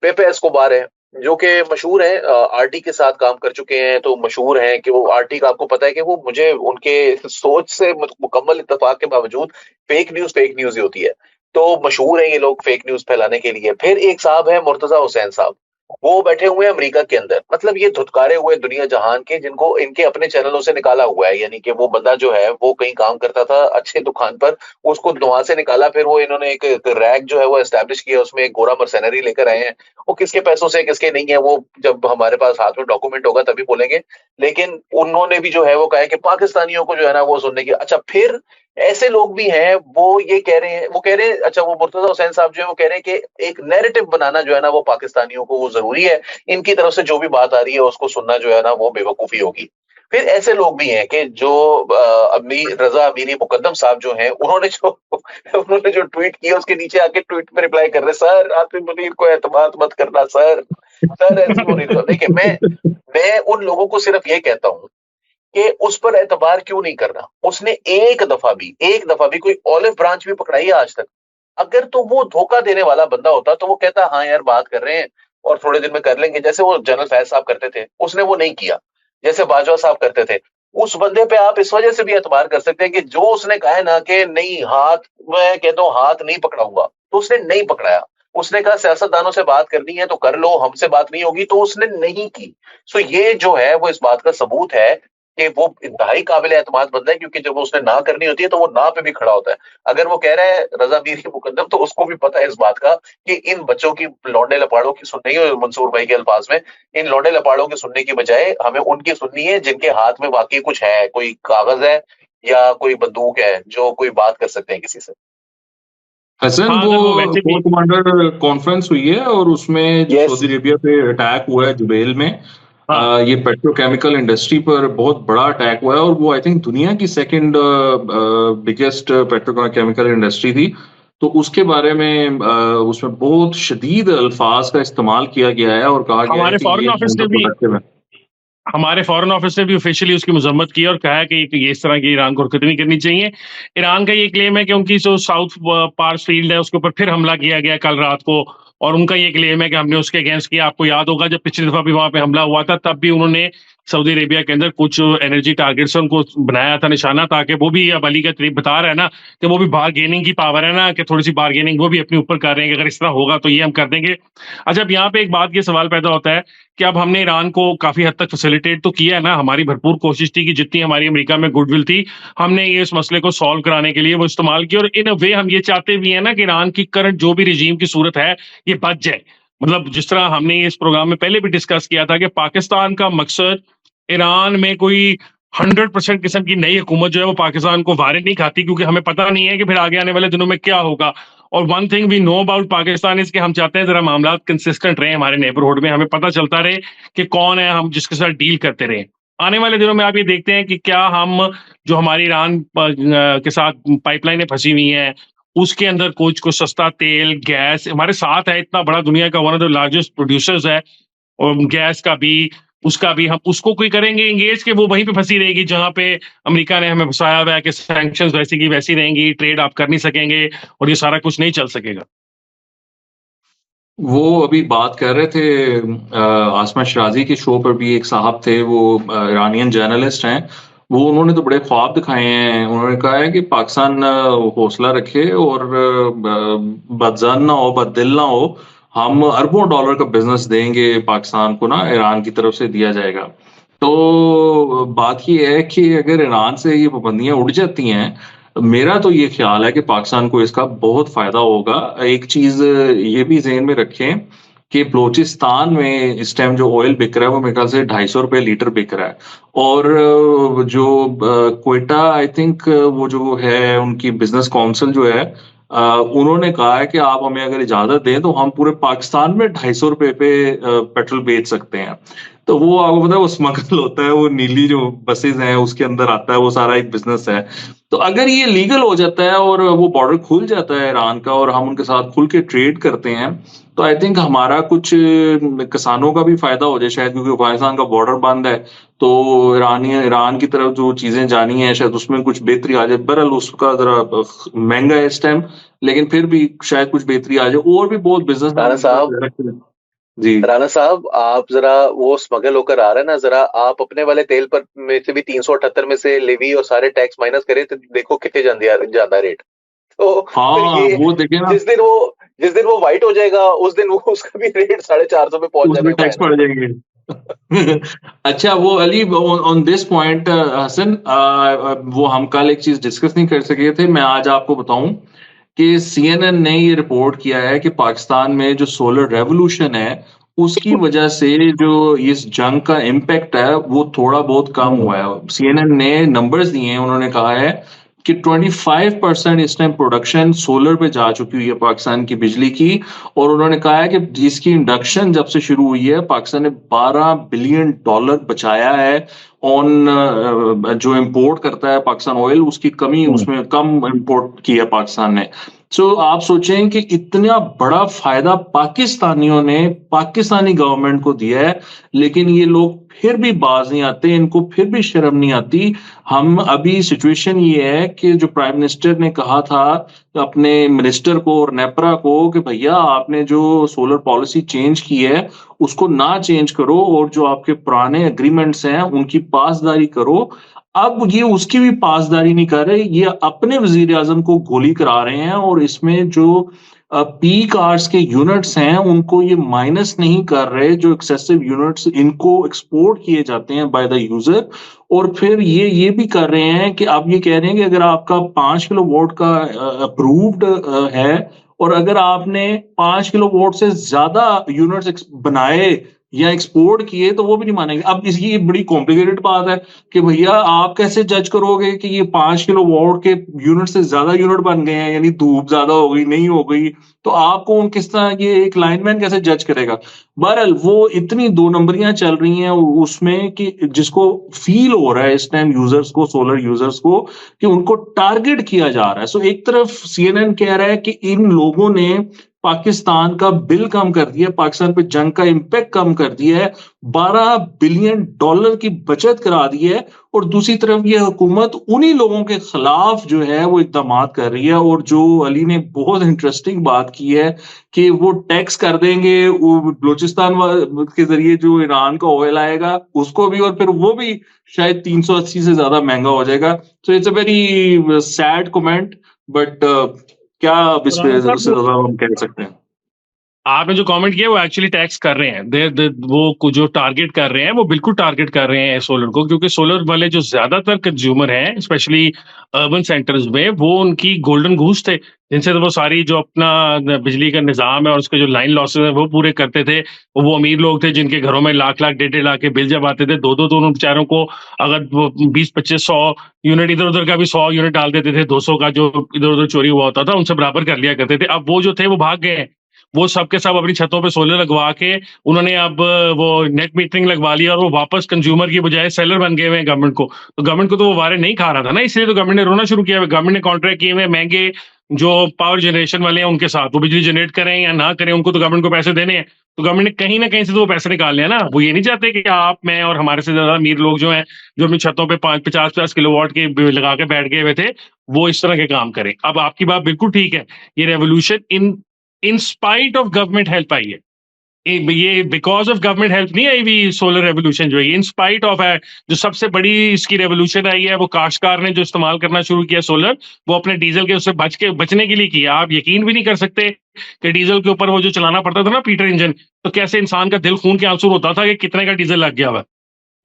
पेपे एस्कोबार है जो कि मशहूर है, आरटी के साथ काम कर चुके हैं, तो मशहूर हैं कि वो आरटी का आपको पता है कि वो मुझे उनके सोच से मुकम्मल इत्तेफाक के बावजूद फेक न्यूज ही होती है। तो मशहूर है ये लोग फेक न्यूज फैलाने के लिए। फिर एक साहब है मुर्तजा हुसैन साहब, वो बैठे हुए हैं अमेरिका के अंदर, मतलब ये धुतकारे हुए दुनिया जहान के जिनको इनके अपने चैनलों से निकाला हुआ है। यानी कि वो बंदा जो है वो कहीं काम करता था अच्छे दुकान पर, उसको वहां से निकाला, फिर वो इन्होंने एक रैग जो है वो एस्टेब्लिश किया, उसमें एक गोरा मर्सेनरी लेकर आए हैं। वो किसके पैसों से किसके नहीं है वो जब हमारे पास हाथ में डॉक्यूमेंट होगा तभी बोलेंगे, लेकिन उन्होंने भी जो है वो कहा है कि पाकिस्तानियों को जो है ना वो सुनने की। अच्छा, फिर ऐसे लोग भी हैं वो ये कह रहे हैं, वो कह रहे हैं, अच्छा वो मुर्तजा हुसैन साहब जो है वो कह रहे हैं कि एक नैरेटिव बनाना जो है ना वो पाकिस्तानियों को वो जरूरी है, इनकी तरफ से जो भी बात आ रही है उसको सुनना जो है ना वो बेवकूफी होगी। फिर ऐसे लोग भी हैं कि जो रजा अमीरी मुकद्दम साहब जो हैं, उन्होंने जो ट्वीट किया उसके नीचे आके ट्वीट पे रिप्लाई कर रहे, सर आसिफ मुनीर को एतमाद मत करना सर, ऐसी मुनीर को। देखिए, मैं उन लोगों को सिर्फ ये कहता हूँ कि उस पर एतबार क्यों नहीं करना। उसने एक दफा भी कोई ऑलिव ब्रांच भी पकड़ाई है आज तक? अगर तो वो धोखा देने वाला बंदा होता तो वो कहता हाँ यार बात कर रहे हैं और थोड़े दिन में कर लेंगे, जैसे वो जनरल फैज साहब करते थे। उसने वो नहीं किया, जैसे बाजवा साहब करते थे। उस बंदे पे आप इस वजह से भी एतबार कर सकते हैं कि जो उसने कहा है ना कि नहीं हाथ, मैं कहता हूँ हाथ नहीं पकड़ाऊंगा, तो उसने नहीं पकड़ाया। उसने कहा सियासतदानों से बात करनी है तो कर लो, हमसे बात नहीं होगी, तो उसने नहीं की। सो ये जो है वो इस बात का सबूत है कि वो इंतहाई काबिल एतमाद बंदा है, क्योंकि जब उसने ना करनी होती है तो वो ना पे भी खड़ा होता है। अगर वो कह रहा है रजा मीर के मुकद्दम, तो उसको भी पता है इस बात का कि इन बच्चों की लौंडे लपाड़ों की सुननी है। मंसूर भाई के अल्फाज में, इन लौंडे लपाड़ों की सुनने की बजाय हमें उनकी सुननी है जिनके हाथ में वाकई कुछ है, कोई कागज है या कोई बंदूक है, जो कोई बात कर सकते हैं किसी से। हसन, हाँ, वो अगर वो वैसे भी कोर कमांडर कॉन्फ्रेंस हुई है और उसमें जो यस, सऊदी अरेबिया पे अटैक हुआ है जुबैल में, हाँ, ये पेट्रोकेमिकल इंडस्ट्री पर बहुत बड़ा अटैक हुआ है और वो आई थिंक दुनिया की सेकंड बिगेस्ट पेट्रोकेमिकल इंडस्ट्री थी। तो उसके बारे में उसमें बहुत शदीद अल्फाज का इस्तेमाल किया गया है और कहा गया है हमारे कि फॉरेन ये ऑफिस ने काउंटर भी प्रोडक्टिव है। हमारे फॉरेन ऑफिस ने भी ऑफिशियली उसकी मजम्मत की और कहा है कि ये इस तरह की ईरान को हरकत नहीं करनी चाहिए। ईरान का ये क्लेम है कि उनकी जो साउथ पार्स फील्ड है उसके ऊपर फिर हमला किया गया कल रात को, और उनका ये क्लेम है कि हमने उसके अगेंस्ट किया। आपको याद होगा जब पिछली दफा भी वहां पे हमला हुआ था, तब भी उन्होंने सऊदी अरेबिया के अंदर कुछ एनर्जी टारगेट्स उनको बनाया था निशाना, ताकि वो भी, अब अली का तरीफ बता रहा है ना कि वो भी बार्गेनिंग की पावर है ना, कि थोड़ी सी बार्गेनिंग वो भी अपने ऊपर कर रहे हैं कि अगर इस तरह होगा तो ये हम कर देंगे। अच्छा, अब यहाँ पे एक बात ये सवाल पैदा होता है कि अब हमने ईरान को काफी हद तक फैसिलिटेट तो किया है ना, हमारी भरपूर कोशिश थी कि जितनी हमारी अमेरिका में गुडविल थी हमने ये इस मसले को सॉल्व कराने के लिए वो इस्तेमाल की, और इन अ वे हम ये चाहते भी है ना कि ईरान की करंट जो भी रिजीम की सूरत है ये बच जाए। मतलब जिस तरह हमने इस प्रोग्राम में पहले भी डिस्कस किया था कि पाकिस्तान का मकसद ईरान में कोई 100% किस्म की नई हुकूमत जो है वो पाकिस्तान को वारिद नहीं खाती, क्योंकि हमें पता नहीं है कि फिर आगे आने वाले दिनों में क्या होगा। और one thing we know about Pakistan is कि हम चाहते हैं जरा मामला कंसिस्टेंट रहे हमारे नेबरहुड में, हमें पता चलता रहे कि कौन है हम जिसके साथ डील करते रहे। आने वाले दिनों में आप ये देखते हैं कि क्या हम जो हमारी ईरान के साथ पाइपलाइनें फंसी हुई हैं उसके अंदर कुछ सस्ता तेल गैस हमारे साथ है, इतना बड़ा दुनिया का one of the largest producers है, और गैस का भी उसका भी हम उसको कोई करेंगे एंगेज कि वो वहीं पे फंसी रहेगी जहां पे अमेरिका ने हमें फंसाया हुआ है कि सैंक्शंस वैसी की वैसी रहेंगी, ट्रेड आप कर नहीं सकेंगे और ये सारा कुछ नहीं चल सकेगा। वो अभी बात कर रहे थे आसमा शराजी के शो पर भी एक साहब थे, वो ईरानियन जर्नलिस्ट हैं। वो उन्होंने तो बड़े ख्वाब दिखाए हैं। उन्होंने कहा है कि पाकिस्तान हौसला रखे और बदजन ना हो, बददिल ना हो, हम अरबों डॉलर का बिजनेस देंगे पाकिस्तान को ना, ईरान की तरफ से दिया जाएगा। तो बात ये है कि अगर ईरान से ये पाबंदियां उड़ जाती हैं, मेरा तो ये ख्याल है कि पाकिस्तान को इसका बहुत फायदा होगा। एक चीज ये भी ज़हन में रखें कि बलूचिस्तान में इस टाइम जो ऑयल बिक रहा है वो मेरे ख्याल से 250 रुपये लीटर बिक रहा है। और जो क्वेटा आई थिंक वो जो है उनकी बिजनेस काउंसिल जो है, उन्होंने कहा है कि आप हमें अगर इजाजत दें तो हम पूरे पाकिस्तान में 250 रुपये पे पेट्रोल बेच सकते हैं। तो वो आपको पता है वो स्मगल होता है, वो नीली जो बसेस हैं उसके अंदर आता है, वो सारा एक बिजनेस है। तो अगर ये लीगल हो जाता है और वो बॉर्डर खुल जाता है ईरान का और हम उनके साथ खुल के ट्रेड करते हैं, तो आई थिंक हमारा कुछ किसानों का भी फायदा हो जाए शायद, क्योंकि अफगानिस्तान का बॉर्डर बंद है। तो ईरान की तरफ जो चीजें जानी है शायद उसमें कुछ बेहतरी आ जाए। बहरहाल उसका जरा महंगा है इस टाइम, लेकिन फिर भी शायद कुछ बेहतरी आ जाए। और भी बहुत राणा साहब, बिजनेस जी। राणा साहब, आप जरा वो स्मगल होकर आ रहे हैं ना, जरा आप अपने वाले तेल पर में से भी 378 में से लेवी और सारे टैक्स माइनस करें तो देखो कितने जाता रेट। तो फिर हाँ, ये वो देखे ना, जिस दिन वो वाइट हो जाएगा उस दिन वो उसका भी रेट 450 पे पहुंच जाना उसमें है टैक्स फाइनल। पड़ जाएंगे। अच्छा, वो Ali on this point Hasan, वो हम कल एक चीज डिस्कस नहीं कर सके थे, मैं आज आपको बताऊं कि CNN ने ये रिपोर्ट किया है कि पाकिस्तान में जो सोलर रेवोल्यूशन है उसकी वजह से जो इस जंग का इम्पैक्ट है वो थोड़ा बहुत कम हुआ है। CNN ने नंबर्स दिए हैं, उन्होंने कहा है कि 25% इस टाइम प्रोडक्शन सोलर पे जा चुकी हुई है पाकिस्तान की बिजली की। और उन्होंने कहा है कि इसकी इंडक्शन जब से शुरू हुई है पाकिस्तान ने $12 बिलियन बचाया है। ऑन जो इंपोर्ट करता है पाकिस्तान ऑयल, उसकी कमी, उसमें कम इंपोर्ट किया पाकिस्तान ने। सो आप सोचें कि इतना बड़ा फायदा पाकिस्तानियों ने पाकिस्तानी गवर्नमेंट को दिया है, लेकिन ये लोग फिर भी बाज नहीं आते, इनको फिर भी शर्म नहीं आती। हम अभी सिचुएशन ये है कि जो प्राइम मिनिस्टर ने कहा था अपने मिनिस्टर को और नेपरा को कि भैया आपने जो सोलर पॉलिसी चेंज की है उसको ना चेंज करो, और जो आपके पुराने एग्रीमेंट्स हैं उनकी पासदारी करो। अब ये उसकी भी पासदारी नहीं कर रहे, ये अपने वजीर आजम को गोली करा रहे हैं, और इसमें जो पीक आवर्स के यूनिट्स हैं उनको ये माइनस नहीं कर रहे, जो एक्सेसिव यूनिट्स इनको एक्सपोर्ट किए जाते हैं बाय द यूजर। और फिर ये भी कर रहे हैं कि आप ये कह रहे हैं कि अगर आपका 5 किलोवाट का अप्रूव्ड है, और अगर आपने 5 किलोवाट से ज्यादा यूनिट्स बनाए या एक्सपोर्ट किए तो वो भी नहीं मानेंगे। अब इसकी बड़ी कॉम्प्लिकेटेड बात है कि भैया आप कैसे जज करोगे कि ये 5 किलोवाट के यूनिट से ज्यादा यूनिट बन गए हैं, यानी धूप ज्यादा हो गई, नहीं हो गई, तो आपको उन किस तरह ये एक लाइनमैन कैसे जज करेगा। बहरहाल वो इतनी दो नंबरियां चल रही हैं उसमें कि जिसको फील हो रहा है इस टाइम यूजर्स को, सोलर यूजर्स को, कि उनको टारगेट किया जा रहा है। सो एक तरफ CNN कह रहा है कि इन लोगों ने पाकिस्तान का बिल कम कर दिया, पाकिस्तान पे जंग का इंपैक्ट कम कर दिया है, $12 बिलियन की बचत करा दी है, और दूसरी तरफ ये हुकूमत उन्हीं लोगों के खिलाफ जो है वो इकदाम कर रही है। और जो अली ने बहुत इंटरेस्टिंग बात की है कि वो टैक्स कर देंगे बलूचिस्तान के जरिए जो ईरान का ऑयल आएगा उसको भी, और फिर वो भी शायद 380 से ज्यादा महंगा हो जाएगा। सो it's a very sad comment, but क्या अब इस पे उससे ज्यादा हम कह सकते हैं। आपने जो कमेंट किया वो एक्चुअली टैक्स कर रहे हैं, वो जो टारगेट कर रहे हैं वो बिल्कुल टारगेट कर रहे हैं सोलर को, क्योंकि सोलर वाले जो ज्यादातर कंज्यूमर हैं स्पेशली अर्बन सेंटर्स में, वो उनकी गोल्डन गूस थे, जिनसे तो वो सारी जो अपना बिजली का निजाम है और उसके जो लाइन लॉसेस है वो पूरे करते थे। वो अमीर लोग थे जिनके घरों में लाख लाख 1.5 लाख के बिल जब आते थे, दो उन बेचारों को अगर वो 20-25-100 यूनिट इधर उधर का भी 100 यूनिट डाल देते थे, 200 का जो इधर उधर चोरी हुआ होता था उनसे बराबर कर लिया करते थे। अब वो जो थे वो भाग गए हैं, वो सबके सब अपनी छतों पे सोलर लगवा के उन्होंने अब वो नेट मीटरिंग लगवा लिया, और वो वापस कंज्यूमर की बजाय सेलर बन गए हुए हैं गवर्नमेंट को। तो गवर्नमेंट को तो वो वारे नहीं खा रहा था ना, इसलिए तो गवर्नमेंट ने रोना शुरू किया। गवर्नमेंट ने कॉन्ट्रैक्ट किए हुए महंगे जो पावर जनरेशन वाले हैं उनके साथ, वो बिजली जनरेट करें या ना करें उनको तो गवर्नमेंट को पैसे देने हैं। तो गवर्नमेंट ने कहीं ना कहीं से तो वो पैसे निकालने हैं ना। वो ये नहीं चाहते कि आप, मैं और हमारे से ज्यादा अमीर लोग जो हैं, जो अपनी छतों पे 50-50 किलोवाट के लगा के बैठ गए हुए थे, वो इस तरह के काम करें। अब आपकी बात बिल्कुल ठीक है, ये revolution in spite of government help I है। ये बिकॉज ऑफ गवर्नमेंट हेल्प नहीं आई हुई सोलर रेवोल्यूशन जो है, इन स्पाइट ऑफ है। जो सबसे बड़ी इसकी रेवोल्यूशन आई है वो काश्तकार ने जो इस्तेमाल करना शुरू किया सोलर, वो अपने डीजल के उससे बचने के लिए किया। आप यकीन भी नहीं कर सकते कि डीजल के ऊपर वो जो चलाना पड़ता था ना पीटर इंजन, तो कैसे इंसान का दिल खून के आंसू होता था कि कितने का डीजल लग गया हुआ,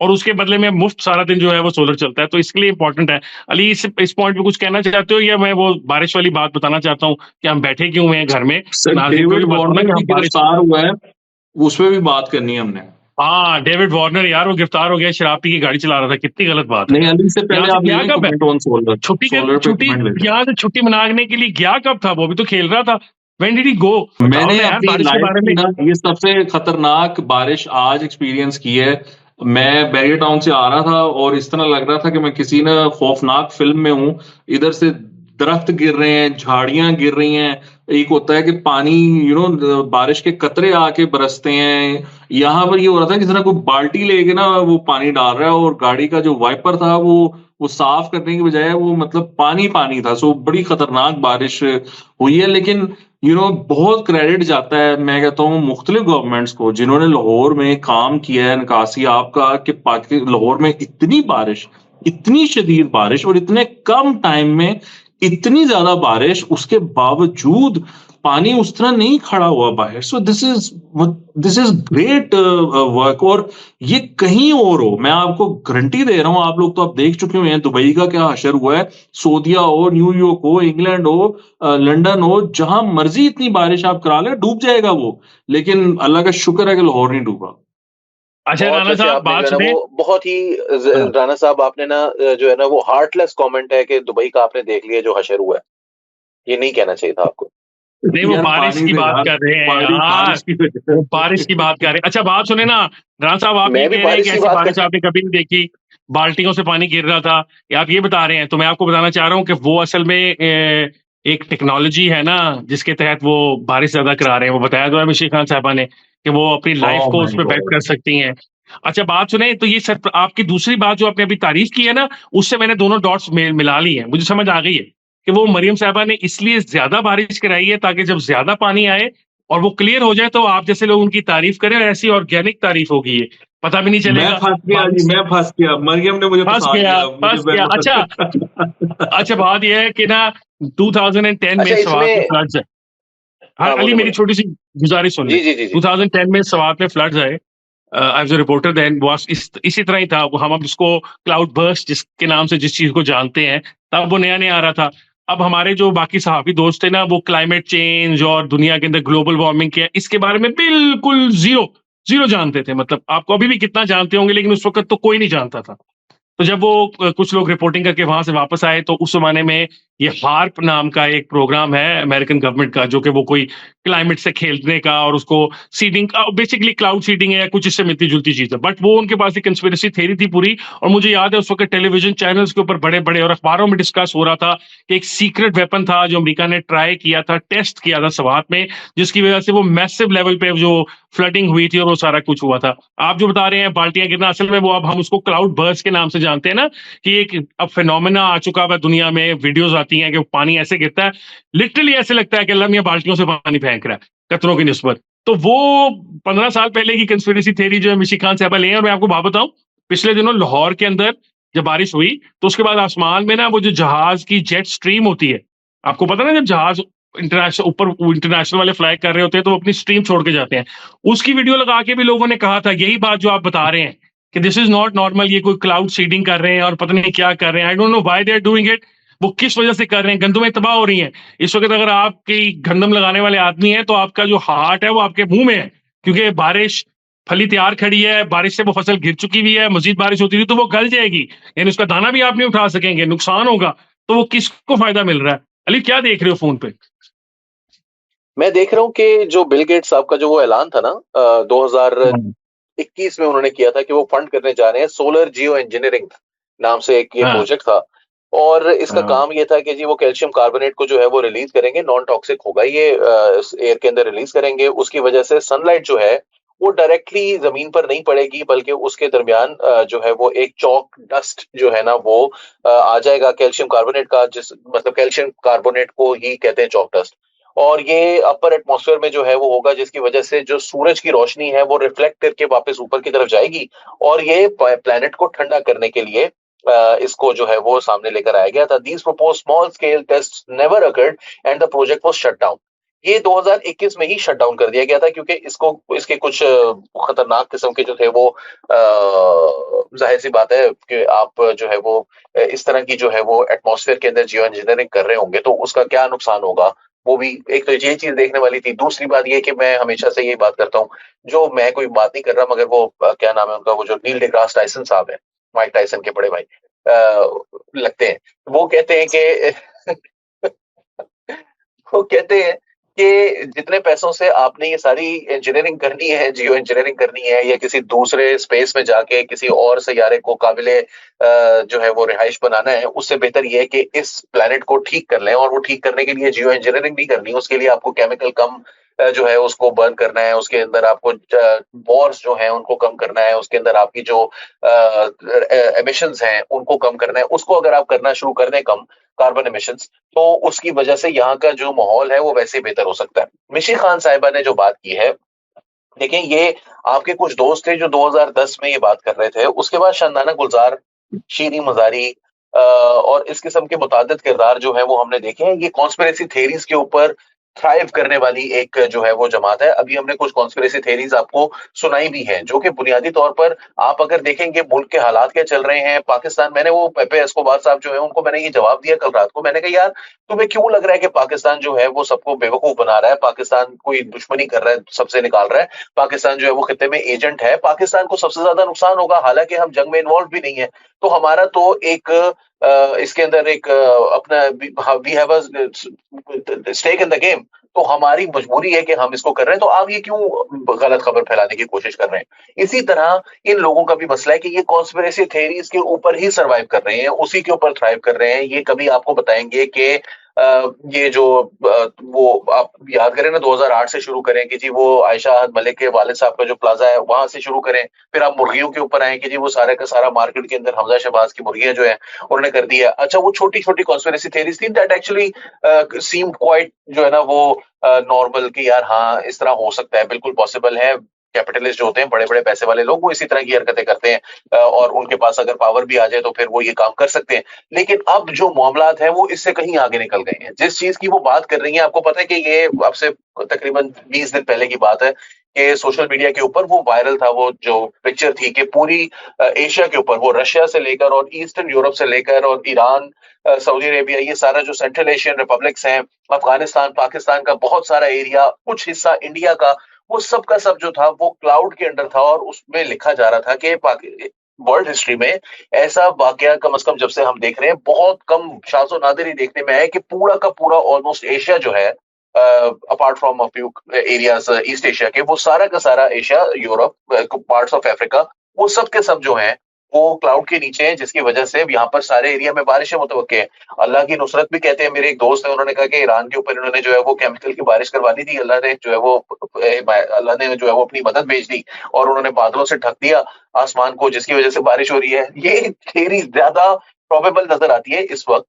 और उसके बदले में मुफ्त सारा दिन जो है वो सोलर चलता है। तो इसके लिए इंपॉर्टेंट है। अली इस पॉइंट पे कुछ कहना चाहते हो, या मैं वो बारिश वाली बात बताना चाहता हूँ कि हम बैठे क्यों हुए हैं घर में? सर डेविड वार्नर भी गिरफ्तार हुआ है, उसमें भी बात करनी है हमने। हाँ, डेविड वार्नर यार वो गिरफ्तार हो गया, शराब पी की गाड़ी चला रहा था, कितनी गलत बात है। नहीं, अली से पहले आप गया कब है? छुट्टी यहाँ से छुट्टी मनाने के लिए गया कब था? वो भी तो खेल रहा था। When did he go? मैंने अपनी लाइफ में ये सबसे खतरनाक बारिश आज एक्सपीरियंस की है। मैं बैरियर टाउन से आ रहा था और इस तरह लग रहा था कि मैं किसी ना खौफनाक फिल्म में हूँ। इधर से दरख्त गिर रहे हैं, झाड़ियां गिर रही हैं, एक होता है कि पानी बारिश के कतरे आके बरसते हैं। यहाँ पर ये हो रहा था कि तरह कोई बाल्टी लेके ना वो पानी डाल रहा है, और गाड़ी का जो वाइपर था वो साफ करने की बजाय वो मतलब पानी पानी था। सो बड़ी खतरनाक बारिश हुई है। लेकिन बहुत क्रेडिट जाता है, मैं कहता हूँ, मुख्तलिफ गवर्नमेंट्स को जिन्होंने लाहौर में काम किया है। निकासी आपका कि लाहौर में इतनी बारिश, इतनी शदीद बारिश और इतने कम टाइम में इतनी ज्यादा बारिश, उसके बावजूद पानी उस तरह नहीं खड़ा हुआ बाहर। So this is great work. और ये कहीं और हो, मैं आपको गारंटी दे रहा हूं, आप लोग तो आप देख चुके हुए हैं दुबई का क्या हशर हुआ है, सऊदीया हो, न्यूयॉर्क हो, इंग्लैंड हो, लंदन हो, जहां मर्जी इतनी बारिश आप करा ले डूब जाएगा वो। लेकिन अल्लाह का शुक्र है कि लाहौर नहीं डूबा। अच्छा राणा साहब, बात सुने, वो बहुत ही राणा साहब आपने ना जो है ना वो हार्टलेस कमेंट है कि दुबई का आपने देख लिया जो हशर हुआ है, ये नहीं कहना चाहिए था आपको। नहीं, वो यार बारिश पानी की से बात यार, कर रहे हैं यार, बारिश की वजह वो बारिश की बात कर रहे हैं। अच्छा बात सुने ना राना साहब, आप ये मैं भी कह रहे हैं कि बारिश की ऐसी बात बारिश कर। आपने कभी नहीं देखी, बाल्टियों से पानी गिर रहा था, ये आप ये बता रहे हैं। तो मैं आपको बताना चाह रहा हूँ कि वो असल में एक टेक्नोलॉजी है ना जिसके तहत वो बारिश ज्यादा करा रहे हैं। वो बताया तो है मिशी खान साहबा ने कि वो अपनी लाइफ ओह को उस माय पर बेट गॉड। कर सकती हैं। अच्छा बात सुने, तो ये सर आपकी दूसरी बात जो आपने अभी तारीफ की है ना, उससे मैंने दोनों डॉट्स मिला ली है, मुझे समझ आ गई है कि वो मरियम साहबा ने इसलिए ज्यादा बारिश कराई है ताकि जब ज्यादा पानी आए और वो क्लियर हो जाए तो आप जैसे लोग उनकी तारीफ करें, और ऐसी ऑर्गेनिक तारीफ होगी ये, पता भी नहीं मैं चलेगा। फंस गया जी, बारिश मैं फंस गया, मरियम ने मुझे फंस फंसा गया, दिया, मुझे फंस गया। अच्छा, अच्छा बात यह है कि ना 2010 में अच्छा सवात में इसमें, फ्लड्स है। हाँ हाँ अली, बोले मेरी बोले। छोटी सी गुजारिश सुन ले। जी जी जी जी। 2010 में सवात में फ्लड्स आए, as a reporter then boss, इसी तरह ही था वो, हम अब इसको क्लाउड बर्स्ट जिसके नाम से जिस चीज को जानते हैं, तब वो नया नया आ रहा था। अब हमारे जो बाकी सहाफी दोस्त थे ना, वो क्लाइमेट चेंज और दुनिया के अंदर ग्लोबल वार्मिंग क्या है इसके बारे में बिल्कुल जीरो जीरो जानते थे। मतलब आपको अभी भी कितना जानते होंगे, लेकिन उस वक्त तो कोई नहीं जानता था। तो जब वो कुछ लोग रिपोर्टिंग करके वहां से वापस आए, तो उस जमाने में ये हार्प नाम का एक प्रोग्राम है अमेरिकन गवर्नमेंट का, जो कि वो कोई क्लाइमेट से खेलने का और उसको सीडिंग, बेसिकली क्लाउड सीडिंग है या कुछ इससे मिलती जुलती चीज है, बट वो उनके पास एक कंस्पिरेसी थ्योरी थी पूरी। और मुझे याद है उस वक्त टेलीविजन चैनल्स के ऊपर बड़े बड़े और अखबारों में डिस्कस हो रहा था कि एक सीक्रेट वेपन था जो अमेरिका ने ट्राई किया था, टेस्ट किया था सवात में, जिसकी वजह से वो मैसिव लेवल पे जो फ्लडिंग हुई थी और वो सारा कुछ हुआ था। आप जो बता रहे हैं बाल्टियां गिरना, असल में वो अब हम उसको क्लाउड बर्स्ट के नाम से जानते हैं ना, कि एक अब फिनोमेना आ चुका है दुनिया में, वीडियोस आती हैं कि पानी ऐसे गिरता है, लिटरली ऐसे लगता है कि अल्लाह मियां बाल्टियों से पानी फेंक रहा है कतरों की निस्बत। तो वो 15 साल पहले की कंस्पिरेसी थ्योरी जो है मिशी खान साहब ले हैं। और मैं आपको बात बताऊं, पिछले दिनों लाहौर के अंदर जब बारिश हुई, तो उसके बाद आसमान में ना वो जो जहाज की जेट स्ट्रीम होती है, आपको पता ना जब जहाज इंटरनेशनल ऊपर इंटरनेशनल वाले फ्लाई कर रहे होते हैं तो वो अपनी स्ट्रीम छोड़ के जाते हैं, उसकी वीडियो लगा के भी लोगों ने कहा था यही बात जो आप बता रहे हैं कि दिस इज नॉट नॉर्मल, ये कोई क्लाउड सीडिंग कर रहे हैं और पता नहीं क्या कर रहे हैं, I don't know why they are doing it, वो किस वजह से कर रहे हैं। गंदमें तबाह हो रही हैं इस वक्त। अगर आपकी गंदम लगाने वाले आदमी है तो आपका जो हार्ट है वो आपके मुंह में है, क्योंकि बारिश फली तैयार खड़ी है, बारिश से वो फसल गिर चुकी हुई है, मजीद बारिश होती रही तो वो गल जाएगी, यानी उसका दाना भी आप नहीं उठा सकेंगे, नुकसान होगा। तो वो किसको फायदा मिल रहा है? अली क्या देख रहे हो फोन पे? मैं देख रहा हूँ कि जो बिल गेट्स साहब का जो वो ऐलान था ना 2021 में उन्होंने किया था कि वो फंड करने जा रहे हैं सोलर जियो इंजीनियरिंग नाम से एक ये हाँ प्रोजेक्ट था। और इसका हाँ काम ये था कि जी वो कैल्शियम कार्बोनेट को जो है वो रिलीज करेंगे, नॉन टॉक्सिक होगा ये, एयर के अंदर रिलीज करेंगे। उसकी वजह से सनलाइट जो है वो डायरेक्टली जमीन पर नहीं पड़ेगी, बल्कि उसके दरमियान जो है वो एक चौक डस्ट जो है ना वो आ जाएगा कैल्शियम कार्बोनेट का, जिस मतलब कैल्शियम कार्बोनेट को ही कहते हैं चौक डस्ट। और ये अपर एटमॉस्फेयर में जो है वो होगा, जिसकी वजह से जो सूरज की रोशनी है वो रिफ्लेक्ट करके वापस ऊपर की तरफ जाएगी। और ये प्लैनेट को ठंडा करने के लिए इसको जो है वो सामने लेकर आया गया था। These propose small scale test never occurred and the project was shut down. ये 2021 में ही शट डाउन कर दिया गया था, क्योंकि इसको इसके कुछ खतरनाक किस्म के जो थे वो जाहिर सी बात है कि आप जो है वो इस तरह की जो है वो एटमॉस्फेयर के अंदर जियो इंजीनियरिंग कर रहे होंगे तो उसका क्या नुकसान होगा, वो भी एक तो ये चीज देखने वाली थी। दूसरी बात ये कि मैं हमेशा से यही बात करता हूँ, जो मैं कोई बात नहीं कर रहा, मगर वो क्या नाम है उनका, वो जो नील डिग्रास टाइसन साहब है, माइक टाइसन के बड़े भाई लगते हैं, वो कहते हैं कि वो कहते हैं कि जितने पैसों से आपने ये सारी इंजीनियरिंग करनी है, जियो इंजीनियरिंग करनी है, या किसी दूसरे स्पेस में जाके किसी और सैयारे को काबिले जो है वो रिहाइश बनाना है, उससे बेहतर ये है कि इस प्लेनेट को ठीक कर लें। और वो ठीक करने के लिए जियो इंजीनियरिंग नहीं करनी, उसके लिए आपको केमिकल कम जो है उसको बर्न करना है, उसके अंदर आपको वॉर्स जो है उनको कम करना है, उसके अंदर आपकी जो एमिशंस हैं उनको कम करना है। उसको अगर आप करना शुरू कर दें कम, कार्बन एमिशंस, तो उसकी वजह से यहाँ का जो माहौल है वो वैसे बेहतर हो सकता है। मिशी खान साहिबा ने जो बात की है, देखें ये आपके कुछ दोस्त थे जो 2010 में ये बात कर रहे थे, उसके बाद शानदाना गुलजार, शीरी मजारी और इस किस्म के मुतादिद किरदार जो है वो हमने देखे हैं। ये कॉन्स्पिरेसी थेरीज के ऊपर थ्राइव करने वाली एक जो है वो जमात है। अभी हमने कुछ कॉन्स्पिरेसी थेरीज आपको सुनाई भी हैं, जो कि बुनियादी तौर पर आप अगर देखेंगे मुल्क के हालात क्या चल रहे हैं पाकिस्तान। मैंने वो पेपे एस्कोबार साहब जो है उनको मैंने ये जवाब दिया कल रात को, मैंने कहा यार तुम्हें क्यों लग रहा है कि पाकिस्तान जो है वो सबको बेवकूफ बना रहा है, पाकिस्तान कोई दुश्मनी कर रहा है, सबसे निकाल रहा है, पाकिस्तान जो है वो खित्ते में एजेंट है, पाकिस्तान को सबसे ज्यादा नुकसान होगा, हालांकि हम जंग में इन्वॉल्व भी नहीं है। तो हमारा तो एक इसके अंदर एक अपना we have a stake in the game. तो हमारी मजबूरी है कि हम इसको कर रहे हैं, तो आप ये क्यों गलत खबर फैलाने की कोशिश कर रहे हैं? इसी तरह इन लोगों का भी मसला है कि ये कॉन्स्पिरेसी थ्योरीज के ऊपर ही सर्वाइव कर रहे हैं, उसी के ऊपर थ्राइव कर रहे हैं। ये कभी आपको बताएंगे कि ये जो वो आप याद करें ना, 2008 से शुरू करें कि जी वो आयशा अहद मलिक के वालिद साहब का जो प्लाजा है वहां से शुरू करें, फिर आप मुर्गियों के ऊपर आए कि जी वो सारा का सारा मार्केट के अंदर हमजा शहबाज की मुर्गियां जो है उन्होंने कर दिया। अच्छा, वो छोटी छोटी कॉन्स्पिरेसी थ्योरीज थी दैट एक्चुअली सीम क्वाइट जो है ना वो नॉर्मल, कि यार हाँ इस तरह हो सकता है, बिल्कुल पॉसिबल है। कैपिटलिस्ट जो होते हैं, बड़े बड़े पैसे वाले लोग, वो इसी तरह की हरकतें करते हैं और उनके पास अगर पावर भी आ जाए तो फिर वो ये काम कर सकते हैं। लेकिन अब जो मामलात है वो इससे कहीं आगे निकल गए हैं। जिस चीज की वो बात कर रही है, आपको पता है कि ये आपसे तकरीबन 20 दिन पहले की बात है कि सोशल मीडिया के ऊपर वो वायरल था, वो जो पिक्चर थी कि पूरी एशिया के ऊपर, वो रशिया से लेकर और ईस्टर्न यूरोप से लेकर और ईरान, सऊदी अरेबिया, ये सारा जो सेंट्रल एशियन रिपब्लिक्स हैं, अफगानिस्तान, पाकिस्तान का बहुत सारा एरिया, कुछ हिस्सा इंडिया का, वो सब का सब जो था वो क्लाउड के अंडर था। और उसमें लिखा जा रहा था कि वर्ल्ड हिस्ट्री में ऐसा वाकया कम से कम जब से हम देख रहे हैं बहुत कम, शाज़ो नादिर ही देखने में है कि पूरा का पूरा ऑलमोस्ट एशिया जो है, apart from a few areas east Asia के, वो सारा का सारा Asia, Europe, parts of Africa, वो सब के सब जो हैं वो क्लाउड के नीचे हैं, जिसकी वजह से यहाँ पर सारे एरिया में बारिशें मुतवक्के हैं। अल्लाह की नुसरत भी कहते हैं। मेरे एक दोस्त है, उन्होंने कहा कि ईरान के ऊपर इन्होंने जो है वो केमिकल की बारिश करवानी थी, अल्लाह ने जो है वो अपनी मदद भेज दी और उन्होंने बादलों से ढक दिया आसमान को, जिसकी वजह से बारिश हो रही है। ये थ्योरी ज्यादा प्रोबेबल नजर आती है इस वक्त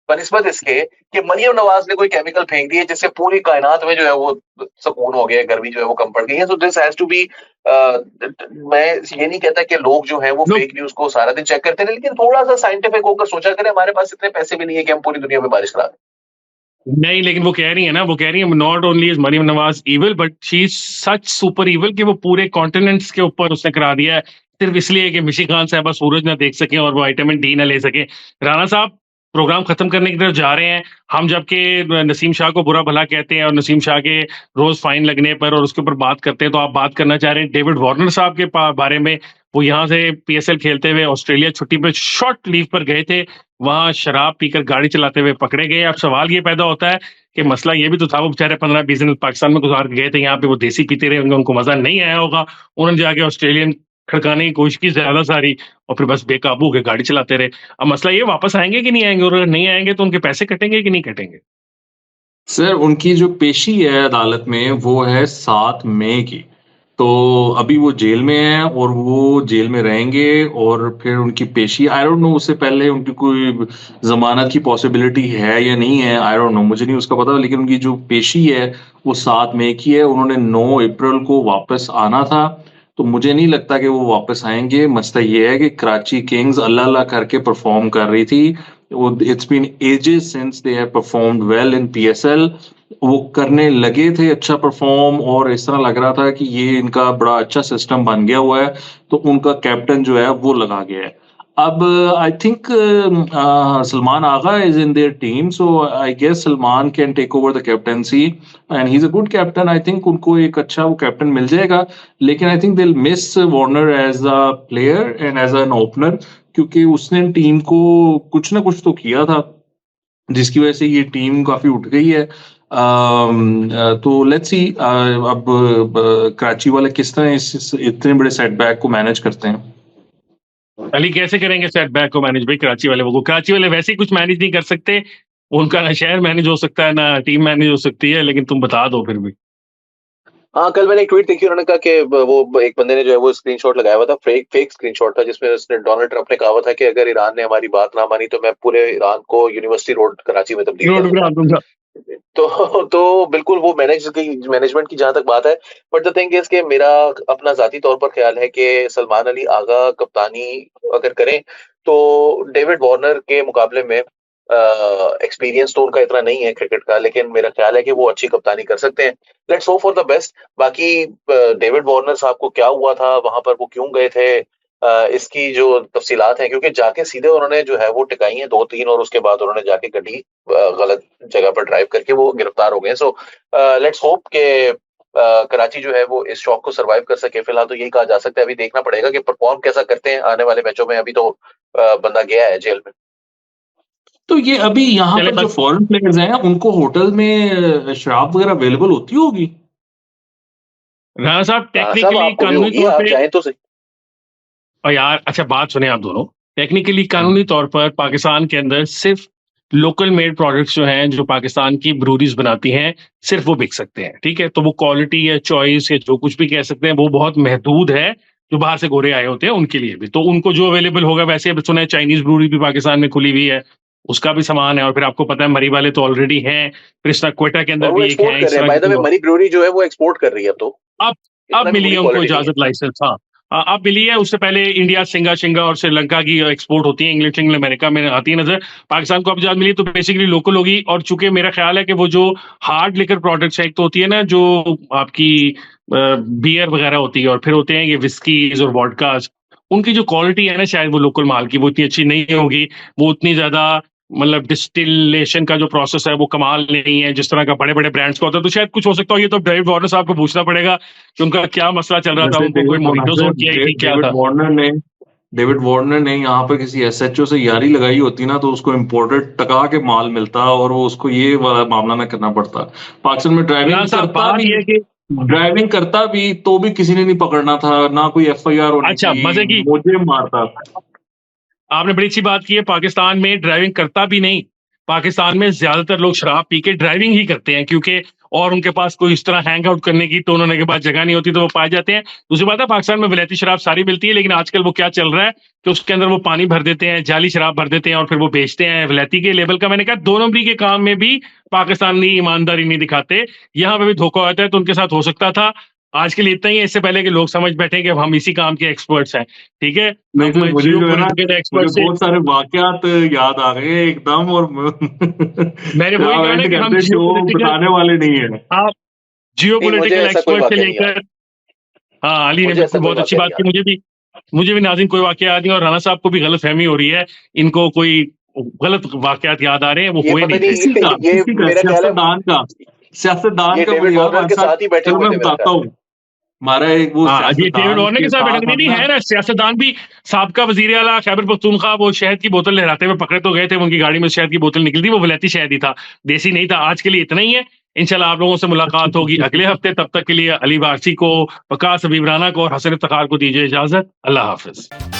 बनिस्बत इसके कि मरियम नवाज ने कोई केमिकल फेंक दिए जिससे पूरी कायनात में जो है वो सुकून हो गया, गर्मी जो है वो कम पड़ गई है। So this has to be, मैं ये नहीं कहता कि लोग जो है वो लोग फेक न्यूज को सारा दिन चेक करते हैं, लेकिन थोड़ा सा साइंटिफिक होकर सोचा करें। हमारे पास इतने पैसे भी नहीं है कि हम पूरी दुनिया में बारिश करा दें। नहीं, लेकिन वो कह रही है ना, वो कह रही है not only is Maryam Nawaz evil but she is such super evil कि वो पूरे कॉन्टिनेंट्स के ऊपर उसने करा दिया है, सिर्फ इसलिए कि मिशी खान साहब सूरज ना देख सकें और वो विटामिन डी ना ले सके। राणा साहब, प्रोग्राम खत्म करने की तरफ जा रहे हैं हम, जबकि नसीम शाह को बुरा भला कहते हैं और नसीम शाह के रोज फाइन लगने पर और उसके ऊपर बात करते हैं, तो आप बात करना चाह रहे हैं डेविड वार्नर साहब के बारे में। वो यहाँ से पीएसएल खेलते हुए ऑस्ट्रेलिया छुट्टी पे शॉर्ट लीव पर गए थे, वहां शराब पीकर गाड़ी चलाते हुए पकड़े गए। अब सवाल ये पैदा होता है कि मसला ये भी तो था, वो बेचारे 15-20 दिन पाकिस्तान में गुजार के गए थे, यहाँ पे वो देसी पीते रहे होंगे, उनको मजा नहीं आया होगा, उन्होंने जाके ऑस्ट्रेलियन खड़काने की कोशिश की ज्यादा सारी और फिर बस बेकाबू होकर गाड़ी चलाते रहे। अब मसला ये वापस आएंगे कि नहीं आएंगे, और अगर नहीं आएंगे तो उनके पैसे कटेंगे कि नहीं कटेंगे? सर, उनकी जो पेशी है अदालत में वो है 7 मई की। तो अभी वो जेल में है और वो जेल में रहेंगे और फिर उनकी पेशी, आई डोंट नो उससे पहले उनकी कोई जमानत की पॉसिबिलिटी है या नहीं है, आई डोंट नो, मुझे नहीं उसका पता। लेकिन उनकी जो पेशी है वो 7 मई की है। उन्होंने 9 अप्रैल को वापस आना था, तो मुझे नहीं लगता कि वो वापस आएंगे। मसला ये है कि कराची किंग्स अल्लाह अल्लाह करके परफॉर्म कर रही थी। वो it's been ages since they have performed well in PSL. वो करने लगे थे अच्छा परफॉर्म और इस तरह लग रहा था कि ये इनका बड़ा अच्छा सिस्टम बन गया हुआ है, तो उनका कैप्टन जो है वो लगा गया है। अब I think Salman Agha is in their team, so I guess Salman can take over the captaincy and he is a good captain. I think उनको एक अच्छा वो कैप्टन मिल जाएगा। लेकिन I think they will miss Warner as a player and as an opener, क्योंकि उसने team को कुछ ना कुछ तो किया था जिसकी वजह से ये टीम काफी उठ गई है। तो लेट्स सी अब कराची वाले किस तरह इस इतने बड़े सेटबैक को मैनेज करते हैं। अली, कैसे करेंगे सेटबैक को मैनेज भाई? कराची वाले, वो कराची वाले वैसे ही कुछ मैनेज नहीं कर सकते, उनका ना शहर मैनेज हो सकता है ना टीम मैनेज हो सकती है, लेकिन तुम बता दो फिर भी। हाँ, कल मैंने एक ट्वीट देखी, उन्होंने कहा कि वो एक बंदे ने जो है वो स्क्रीनशॉट लगाया हुआ था, फेक स्क्रीनशॉट था, जिसमें उसने डोनाल्ड ट्रंप ने कहा हुआ था कि अगर ईरान ने हमारी बात ना मानी तो मैं पूरे ईरान को यूनिवर्सिटी रोड कराची में तब्दील कर रोड दूंगा। बना दूंगा। तो बिल्कुल वो मैनेजमेंट की जहां तक बात है, बट द थिंग इज कि मेरा अपना जाती तौर पर ख्याल है कि सलमान अली आगा कप्तानी अगर करें तो डेविड वार्नर के मुकाबले में एक्सपीरियंस तो उनका इतना नहीं है क्रिकेट का, लेकिन मेरा ख्याल है कि वो अच्छी कप्तानी कर सकते हैं। Let's hope for the best. बाकी डेविड वार्नर साहब को क्या हुआ था वहां पर, वो क्यों गए थे, इसकी जो तफसीलात हैं, क्योंकि जाके सीधे उन्होंने जो है वो टिकाई है 2-3 और उसके बाद उन्होंने जाके गड्डी गलत जगह पर ड्राइव करके वो गिरफ्तार हो गए। सो लेट्स होप के कराची जो है वो इस शॉक को सरवाइव कर सके। फिलहाल तो यही कहा जा सकता है, अभी देखना पड़ेगा कि परफॉर्म कैसा करते हैं आने वाले मैचों में। अभी तो बंदा गया है जेल में। तो ये अभी यहाँ चले पर जो बस फॉरेन प्लेयर्स हैं उनको होटल में शराब वगैरह अवेलेबल होती होगी? राणा साहब राणा साहब टेक्निकली आपको भी कानूनी होगी, तौर आप पे, चाहें तो सही। और यार अच्छा बात सुने आप दोनों, टेक्निकली कानूनी तौर पर पाकिस्तान के अंदर सिर्फ लोकल मेड प्रोडक्ट्स जो हैं जो पाकिस्तान की ब्रूरीज बनाती हैं सिर्फ वो बिक सकते हैं, ठीक है। तो वो क्वालिटी या चॉइस या जो कुछ भी कह सकते हैं वो बहुत महदूद है, जो बाहर से गोरे आए होते हैं उनके लिए भी। तो उनको जो अवेलेबल होगा, वैसे अब सुना है चाइनीज ब्रूरी भी पाकिस्तान में खुली हुई है, उसका भी सामान है। और फिर आपको पता है मरी वाले तो ऑलरेडी हैं, कृष्णा क्वेटा के अंदर और वो भी एक एक्सपोर्ट है कर इस रहे हैं, तरह बाय द वे की। मनी ब्रूरी जो है वो एक्सपोर्ट कर रही है, अब तो अब इतना भी मिली बुरी है उनको क्वालिटी नहीं है। इजाजत, लाइसेंस, हाँ। अब मिली है, उससे पहले इंडिया सिंगा और श्रीलंका की एक्सपोर्ट होती है, इंग्लैंड अमेरिका में आती है नजर। पाकिस्तान को अब इजाजत मिली तो बेसिकली लोकल होगी। और चूंकि मेरा ख्याल है कि वो जो हार्ड लिकर प्रोडक्ट्स है, एक तो होती है ना जो आपकी बियर वगैरह होती है, और फिर होते हैं ये विस्कीज और वॉडकाज, उनकी जो क्वालिटी है ना शायद वो लोकल माल की वो इतनी अच्छी नहीं होगी। वो उतनी ज्यादा मतलब डिस्टिलेशन का जो प्रोसेस है वो कमाल नहीं है जिस तरह का बड़े बड़े ब्रांड्स का होता है। तो शायद कुछ हो सकता हो, ये तो डेविड वार्नर साहब को पूछना पड़ेगा कि उनका क्या मसला चल रहा था, वैसे उनको कोई मोहितो जोन किया थी, क्या था। डेविड वार्नर ने यहाँ पर किसी एसएचओ से यारी लगाई होती ना, तो उसको इम्पोर्टेड टका के माल मिलता और वो उसको ये वाला मामला ना करना पड़ता। पाकिस्तान में इमरान साहब बात ये है कि ड्राइविंग करता भी तो भी किसी ने नहीं पकड़ना था, ना कोई एफआईआर होनी अच्छा थी, मजे की मुझे मारता। आपने बड़ी अच्छी बात की है, पाकिस्तान में ड्राइविंग करता भी नहीं, पाकिस्तान में ज्यादातर लोग शराब पी के ड्राइविंग ही करते हैं, क्योंकि और उनके पास कोई इस तरह हैंग आउट करने की टोन होने के बाद जगह नहीं होती, तो वो पाए जाते हैं। दूसरी बात है, पाकिस्तान में विलायती शराब सारी मिलती है, लेकिन आजकल वो क्या चल रहा है कि उसके अंदर वो पानी भर देते हैं, जाली शराब भर देते हैं और फिर वो बेचते हैं विलायती के लेवल का। मैंने कहा 2 नंबरी के काम में भी पाकिस्तानी ईमानदारी नहीं दिखाते, यहाँ पे भी धोखा होता है। तो उनके साथ हो सकता था। आज के लिए इतना ही है, इससे पहले कि लोग समझ बैठे कि हम इसी काम के एक्सपर्ट्स हैं, ठीक है। नहीं तो हम मुझे जियो जो है ना, पॉलिटिकल मुझे एक्सपर्ट से बहुत सारे वाकयात याद आ गए एकदम, और मैंने वही कहा ना कि हम करते थे, जियो वो पॉलिटिकल, बताने वाले नहीं है। आप जियो नहीं, मुझे पॉलिटिकल ऐसा कोई एक्सपर्ट से वाकया नहीं याद, लेकर, हाँ अली ने मुझे ऐसा बिल्कुल कोई बहुत अच्छी वाकया बात नहीं की। याद। मुझे भी नाज़रीन कोई वाकया याद नहीं, और राणा साहब को भी गलत फहमी हो रही है, इनको कोई गलत वाकयात याद आ रहे हैं, वो ये हुए पता नहीं थे। नहीं ये किसी का मेरा ख्याल है सियासतदान ये का डेविड बड़ी याद वार्नर के साहब, साथ ही बैठे चलो हुए मैं थे मेरा बताता ख्याल हूँ। हमारा एक वो हाँ ये डेविड सियासतदान वार्नर के के साथ बैठे साथ हम नहीं ना, है ना, सियासतदान भी। साबका वजीर आला खैबर पख्तूनख्वा वो शहद की बोतल लहराते हुए पकड़े तो गए थे, उनकी गाड़ी में शहद की बोतल निकली थी, वो विलायती शहद ही था, देसी नहीं था। आज के लिए इतना ही है, इंशाल्लाह आप लोगों से मुलाकात होगी अगले हफ्ते। तब तक के लिए अली वारसी को, वकास हबीब राना को और हसन इफ्तिखार को दीजिए इजाजत। अल्लाह हाफिज।